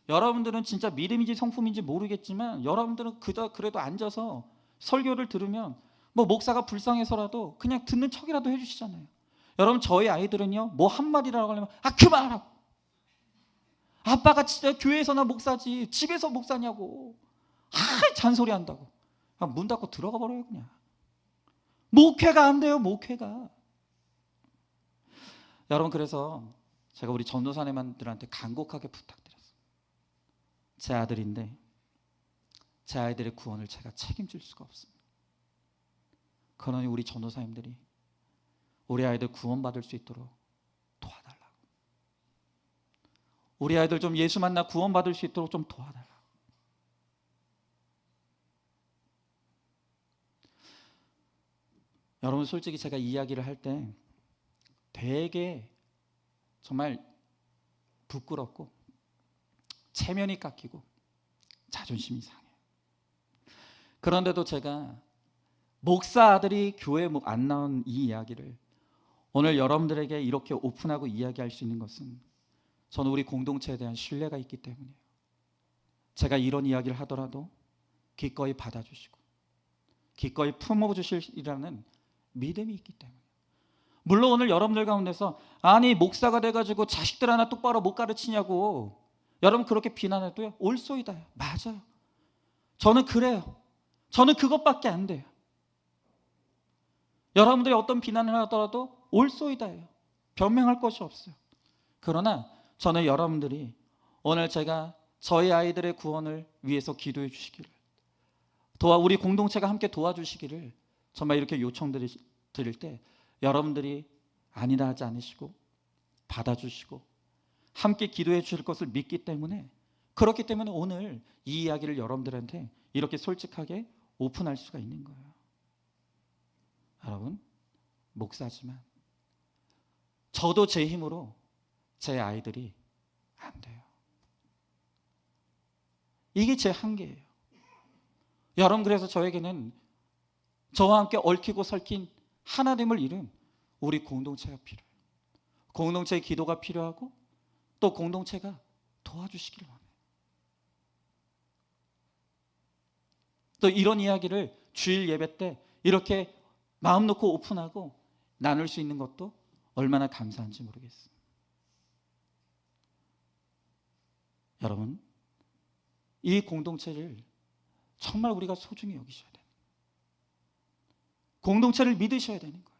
여러분들은 진짜 믿음인지 성품인지 모르겠지만 여러분들은 그래도 앉아서 설교를 들으면 뭐 목사가 불쌍해서라도 그냥 듣는 척이라도 해주시잖아요. 여러분, 저희 아이들은요, 뭐 한마디라고 하려면 그만하라고. 아빠가 진짜 교회에서나 목사지 집에서 목사냐고 잔소리 한다고. 문 닫고 들어가 버려요. 그냥 목회가 안 돼요. 목회가. 여러분, 그래서 제가 우리 전도사님들한테 간곡하게 부탁드렸어요. 제 아들인데 제 아이들의 구원을 제가 책임질 수가 없습니다. 그러니 우리 전도사님들이 우리 아이들 구원받을 수 있도록 도와달라고. 우리 아이들 좀 예수 만나 구원받을 수 있도록 좀 도와달라고. 여러분, 솔직히 제가 이야기를 할 때 되게 정말 부끄럽고 체면이 깎이고 자존심이 상해요. 그런데도 제가 목사 아들이 교회 안 나온 이 이야기를 오늘 여러분들에게 이렇게 오픈하고 이야기할 수 있는 것은 저는 우리 공동체에 대한 신뢰가 있기 때문이에요. 제가 이런 이야기를 하더라도 기꺼이 받아주시고 기꺼이 품어주시리라는 믿음이 있기 때문에. 물론 오늘 여러분들 가운데서 아니 목사가 돼가지고 자식들 하나 똑바로 못 가르치냐고 여러분 그렇게 비난해도요, 올소이다요. 맞아요. 저는 그래요. 저는 그것밖에 안 돼요. 여러분들이 어떤 비난을 하더라도 올소이다예요. 변명할 것이 없어요. 그러나 저는 여러분들이 오늘 제가 저희 아이들의 구원을 위해서 기도해 주시기를, 우리 공동체가 함께 도와주시기를 정말 이렇게 요청드릴 때 여러분들이 아니라 하지 않으시고 받아주시고 함께 기도해 주실 것을 믿기 때문에, 그렇기 때문에 오늘 이 이야기를 여러분들한테 이렇게 솔직하게 오픈할 수가 있는 거예요. 여러분, 목사지만 저도 제 힘으로 제 아이들이 안 돼요. 이게 제 한계예요. 여러분, 그래서 저에게는 저와 함께 얽히고 설킨 하나됨을 이룬 우리 공동체가 필요해요. 공동체의 기도가 필요하고 또 공동체가 도와주시기를 원해요. 또 이런 이야기를 주일 예배 때 이렇게 마음 놓고 오픈하고 나눌 수 있는 것도 얼마나 감사한지 모르겠어요. 여러분, 이 공동체를 정말 우리가 소중히 여기셔야 돼요. 공동체를 믿으셔야 되는 거예요.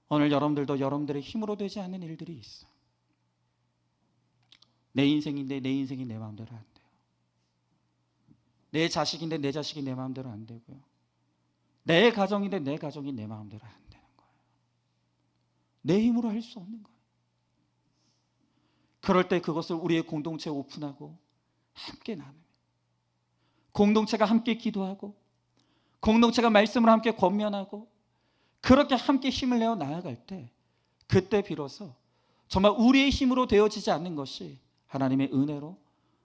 오늘 여러분들도 여러분들의 힘으로 되지 않는 일들이 있어요. 내 인생인데 내 인생이 내 마음대로 안 돼요. 내 자식인데 내 자식이 내 마음대로 안 되고요. 내 가정인데 내 가정이 내 마음대로 안 되는 거예요. 내 힘으로 할 수 없는 거예요. 그럴 때 그것을 우리의 공동체에 오픈하고 함께 나누며, 공동체가 함께 기도하고 공동체가 말씀을 함께 권면하고 그렇게 함께 힘을 내어 나아갈 때, 그때 비로소 정말 우리의 힘으로 되어지지 않는 것이 하나님의 은혜로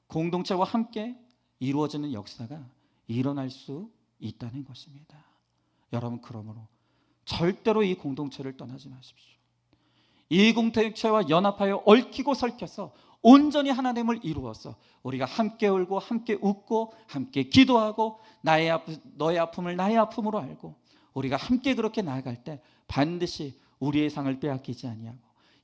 공동체와 함께 이루어지는 역사가 일어날 수 있다는 것입니다. 여러분, 그러므로 절대로 이 공동체를 떠나지 마십시오. 이 공동체와 연합하여 얽히고 설켜서 온전히 하나됨을 이루어서 우리가 함께 울고 함께 웃고 함께 기도하고 너의 아픔을 나의 아픔으로 알고 우리가 함께 그렇게 나아갈 때 반드시 우리의 상을 빼앗기지 아니하고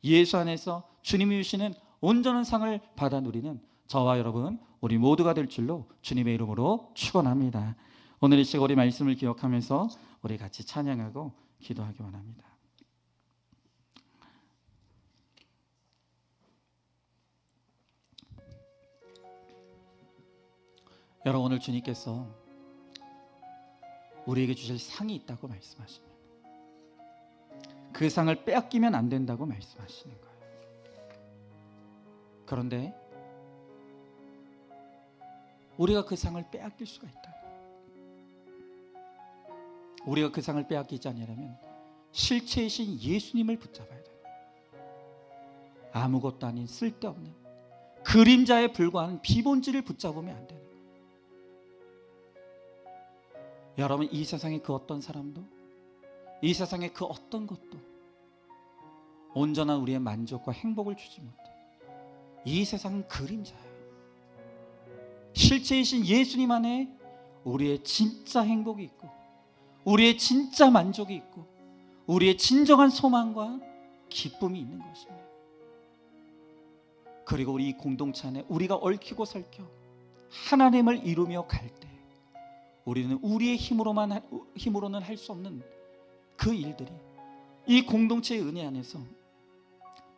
예수 안에서 주님이 주시는 온전한 상을 받아 누리는 저와 여러분 우리 모두가 될 줄로 주님의 이름으로 축원합니다. 오늘 이 시간 우리 말씀을 기억하면서 우리 같이 찬양하고 기도하기 원합니다. 여러분, 오늘 주님께서 우리에게 주실 상이 있다고 말씀하십니다. 그 상을 빼앗기면 안 된다고 말씀하시는 거예요. 그런데 우리가 그 상을 빼앗길 수가 있다. 우리가 그 상을 빼앗기지 않으려면 실체이신 예수님을 붙잡아야 돼요. 아무것도 아닌 쓸데없는 그림자에 불과한 비본질을 붙잡으면 안 되는 거예요. 여러분, 이 세상의 그 어떤 사람도, 이 세상의 그 어떤 것도 온전한 우리의 만족과 행복을 주지 못해. 이 세상은 그림자예요. 실체이신 예수님 안에 우리의 진짜 행복이 있고, 우리의 진짜 만족이 있고, 우리의 진정한 소망과 기쁨이 있는 것입니다. 그리고 우리 공동체 안에 우리가 얽히고 설켜 하나님을 이루며 갈 때, 우리는 우리의 힘으로는 할 수 없는 그 일들이 이 공동체의 은혜 안에서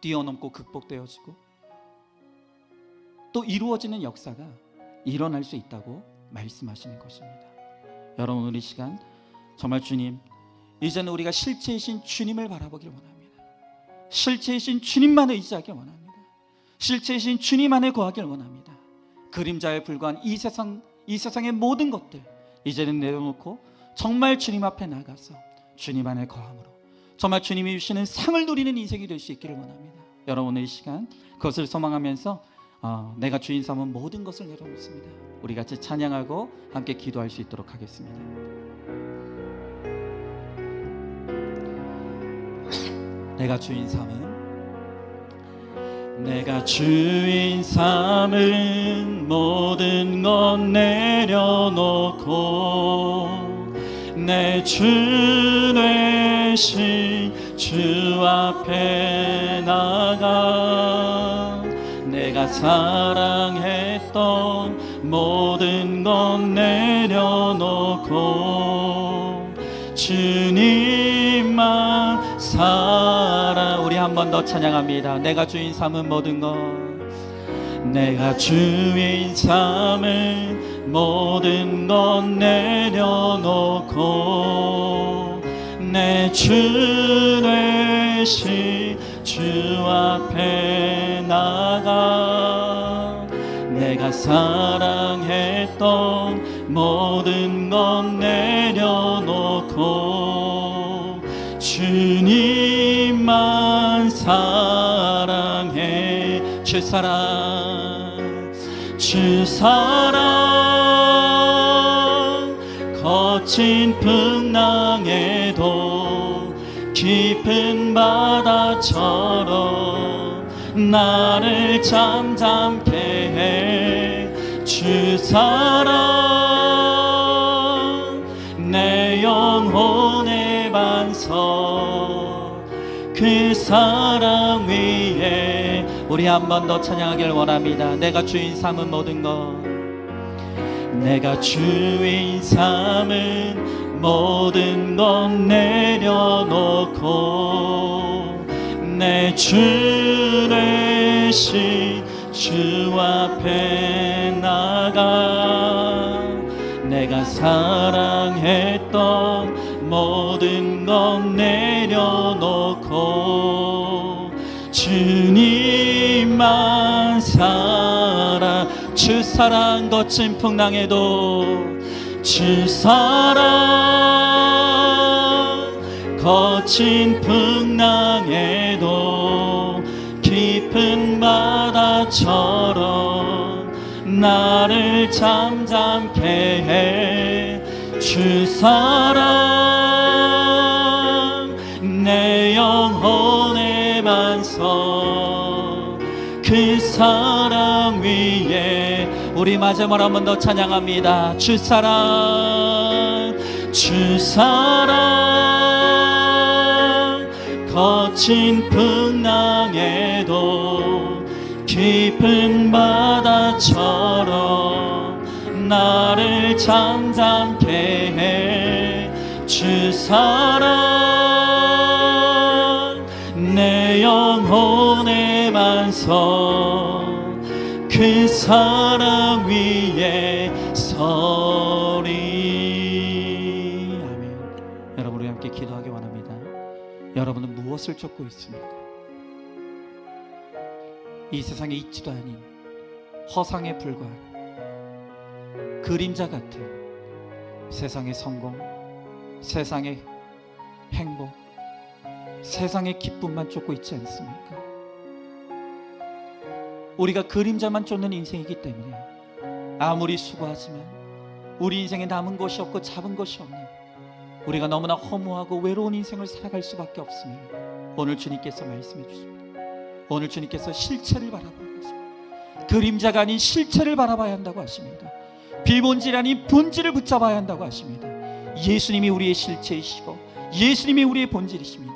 뛰어넘고 극복되어지고 또 이루어지는 역사가 일어날 수 있다고 말씀하시는 것입니다. 여러분, 우리 시간 정말 주님, 이제는 우리가 실체이신 주님을 바라보길 원합니다. 실체이신 주님만 의지하길 원합니다. 실체이신 주님 안에 거하길 원합니다. 그림자에 불과한 이 세상의 모든 것들 이제는 내려놓고 정말 주님 앞에 나가서 주님 안에 거함으로 정말 주님이 주시는 상을 누리는 인생이 될 수 있기를 원합니다. 여러분, 이 시간 그것을 소망하면서 내가 주인 삼은 모든 것을 내려놓습니다. 우리 같이 찬양하고 함께 기도할 수 있도록 하겠습니다. 내가 주인 삼은 모든 것 내려놓고 내 주 되신 주 앞에 나가 내가 사랑했던 모든 것 내려놓고 주님만 사랑. 우리 한 번 더 찬양합니다. 내가 주인 삼은 모든 것, 내가 주인 삼은 모든 것 내려놓고 내 주 되신 주 앞에 나가 내가 사랑했던 모든 것 내려놓고 주님만 사랑해. 주 사랑 거친 풍랑에도 깊은 바다처럼 나를 잠잠케 해. 주 사랑 내 영혼의 반석, 그 사랑 위에 우리 한 번 더 찬양하길 원합니다. 내가 주인 삼은 모든 것, 내가 주인 삼은 모든 것 내려놓고 내 주 되신 주 앞에 나가 내가 사랑했던 모든 것 내려놓고 주님만 사랑. 주 사랑 거친 풍랑에도 주 사랑 거친 풍랑에도 깊은 바다처럼 나를 잠잠케 해. 주 사랑 내 영혼의 반석, 그 사랑 위에 우리 마지막으로 한 번 더 찬양합니다. 주 사랑 거친 풍랑에도 깊은 바다처럼 나를 잠잠케 해. 주 사랑 내 영혼의 반석, 그 사랑 위에 서리. 아멘. 여러분, 우리 함께 기도하기 원합니다. 여러분은 무엇을 쫓고 있습니까? 이 세상에 있지도 아닌 허상에 불과한 그림자 같은 세상의 성공, 세상의 행복, 세상의 기쁨만 쫓고 있지 않습니까? 우리가 그림자만 쫓는 인생이기 때문에 아무리 수고하지만 우리 인생에 남은 것이 없고 잡은 것이 없는, 우리가 너무나 허무하고 외로운 인생을 살아갈 수밖에 없음을 오늘 주님께서 말씀해 주십니다. 오늘 주님께서 실체를 바라보는 것입니다. 그림자가 아닌 실체를 바라봐야 한다고 하십니다. 비본질 아닌 본질을 붙잡아야 한다고 하십니다. 예수님이 우리의 실체이시고 예수님이 우리의 본질이십니다.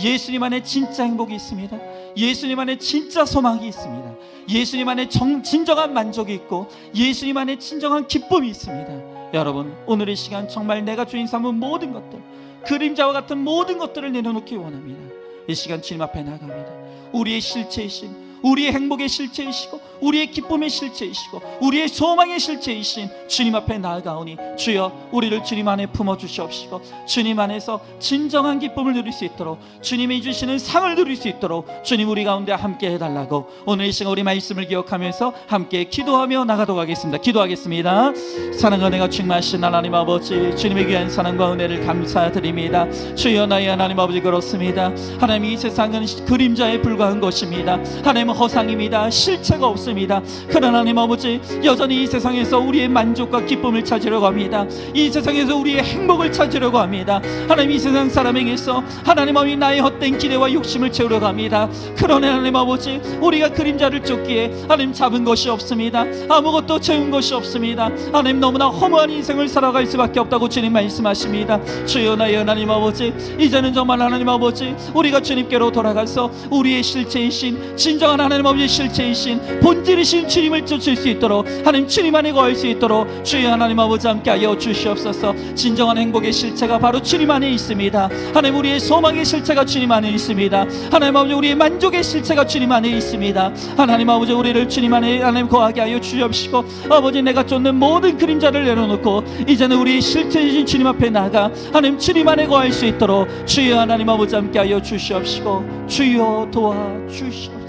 예수님 안에 진짜 행복이 있습니다. 예수님 안에 진짜 소망이 있습니다. 예수님 안에 진정한 만족이 있고 예수님 안에 진정한 기쁨이 있습니다. 여러분, 오늘의 시간 정말 내가 주인 삼은 모든 것들, 그림자와 같은 모든 것들을 내려놓기 원합니다. 이 시간 주님 앞에 나갑니다. 우리의 실체이신, 우리의 행복의 실체이시고 우리의 기쁨의 실체이시고 우리의 소망의 실체이신 주님 앞에 나아가오니 주여 우리를 주님 안에 품어주시옵시고 주님 안에서 진정한 기쁨을 누릴 수 있도록, 주님이 주시는 상을 누릴 수 있도록 주님 우리 가운데 함께 해달라고 오늘 이 시간 우리 말씀을 기억하면서 함께 기도하며 나가도록 하겠습니다. 기도하겠습니다. 사랑과 은혜가 충만하신 하나님 아버지, 주님의 귀한 사랑과 은혜를 감사드립니다. 주여 나의 하나님 아버지, 그렇습니다. 하나님, 이 세상은 그림자에 불과한 것입니다. 하나님은 허상입니다. 실체가 없습니다. 그러나 하나님 아버지, 여전히 이 세상에서 우리의 만족과 기쁨을 찾으려고 합니다. 이 세상에서 우리의 행복을 찾으려고 합니다. 하나님, 이 세상 사람에게서 하나님 아버지 나의 헛된 기대와 욕심을 채우려고 합니다. 그러나 하나님 아버지, 우리가 그림자를 쫓기에 하나님 잡은 것이 없습니다. 아무것도 채운 것이 없습니다. 하나님, 너무나 허무한 인생을 살아갈 수밖에 없다고 주님 말씀하십니다. 주여 나의 하나님 아버지, 이제는 정말 하나님 아버지 우리가 주님께로 돌아가서 우리의 실체이신, 진정한 하나님 아버지 실체이신 본질이신 주님을 쫓을 수 있도록, 하나님 주님 안에 거할 수 있도록 주여 하나님 아버지 함께하여 주시옵소서. 진정한 행복의 실체가 바로 주님 안에 있습니다. 하나님, 우리의 소망의 실체가 주님 안에 있습니다. 하나님 아버지, 우리의 만족의 실체가 주님 안에 있습니다. 하나님 아버지, 우리를 주님 안에 하나님 거하게 하여 주시옵시고, 아버지 내가 쫓는 모든 그림자를 내려놓고 이제는 우리의 실체이신 주님 앞에 나가 하나님 주님 안에 거할 수 있도록 주여 하나님 아버지 함께하여 주시옵시고 주여 도와주시옵소서.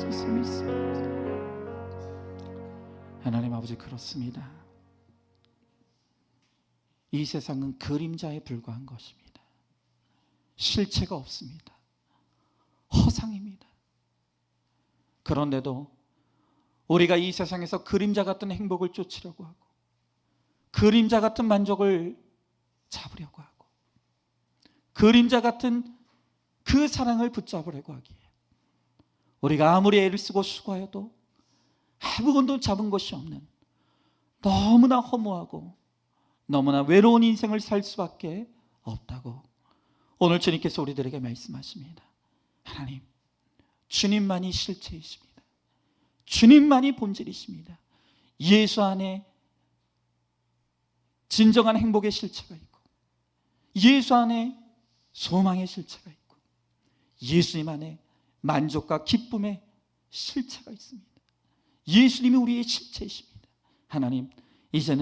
하나님 아버지, 그렇습니다. 이 세상은 그림자에 불과한 것입니다. 실체가 없습니다. 허상입니다. 그런데도 우리가 이 세상에서 그림자 같은 행복을 쫓으려고 하고 그림자 같은 만족을 잡으려고 하고 그림자 같은 그 사랑을 붙잡으려고 하기에 우리가 아무리 애를 쓰고 수고해도 아무것도 잡은 것이 없는 너무나 허무하고 너무나 외로운 인생을 살 수밖에 없다고 오늘 주님께서 우리들에게 말씀하십니다. 하나님, 주님만이 실체이십니다. 주님만이 본질이십니다. 예수 안에 진정한 행복의 실체가 있고 예수 안에 소망의 실체가 있고 예수님 안에 만족과 기쁨의 실체가 있습니다. 예수님이 우리의 실체이십니다. 하나님, 이제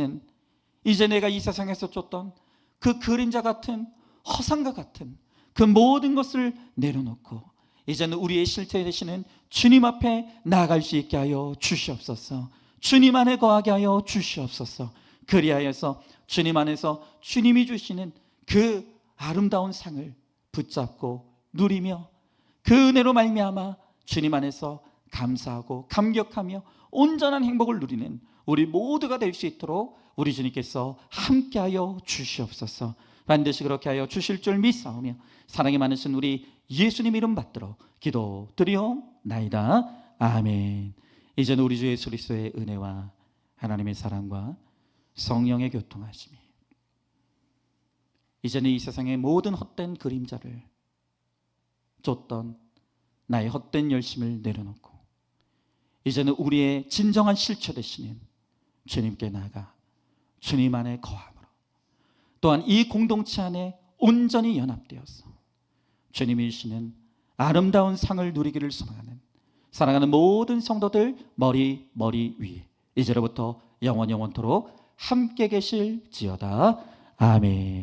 내가 이 세상에서 쫓던 그 그림자 같은 허상과 같은 그 모든 것을 내려놓고 이제는 우리의 실체 되시는 주님 앞에 나아갈 수 있게 하여 주시옵소서. 주님 안에 거하게 하여 주시옵소서. 그리하여서 주님 안에서 주님이 주시는 그 아름다운 상을 붙잡고 누리며 그 은혜로 말미암아 주님 안에서 감사하고 감격하며 온전한 행복을 누리는 우리 모두가 될 수 있도록 우리 주님께서 함께하여 주시옵소서. 반드시 그렇게 하여 주실 줄 믿사오며 사랑이 많으신 우리 예수님 이름 받들어 기도드리옵나이다. 아멘. 이제는 우리 주 예수 그리스도의 은혜와 하나님의 사랑과 성령의 교통하심이 이제는 이 세상의 모든 헛된 그림자를 쫓던 나의 헛된 열심을 내려놓고 이제는 우리의 진정한 실체 되시는 주님께 나아가 주님 안에 거함으로 또한 이 공동체 안에 온전히 연합되어서 주님이 주시는 아름다운 상을 누리기를 소망하는 사랑하는 모든 성도들 머리 위에 이제로부터 영원토록 함께 계실지어다. 아멘.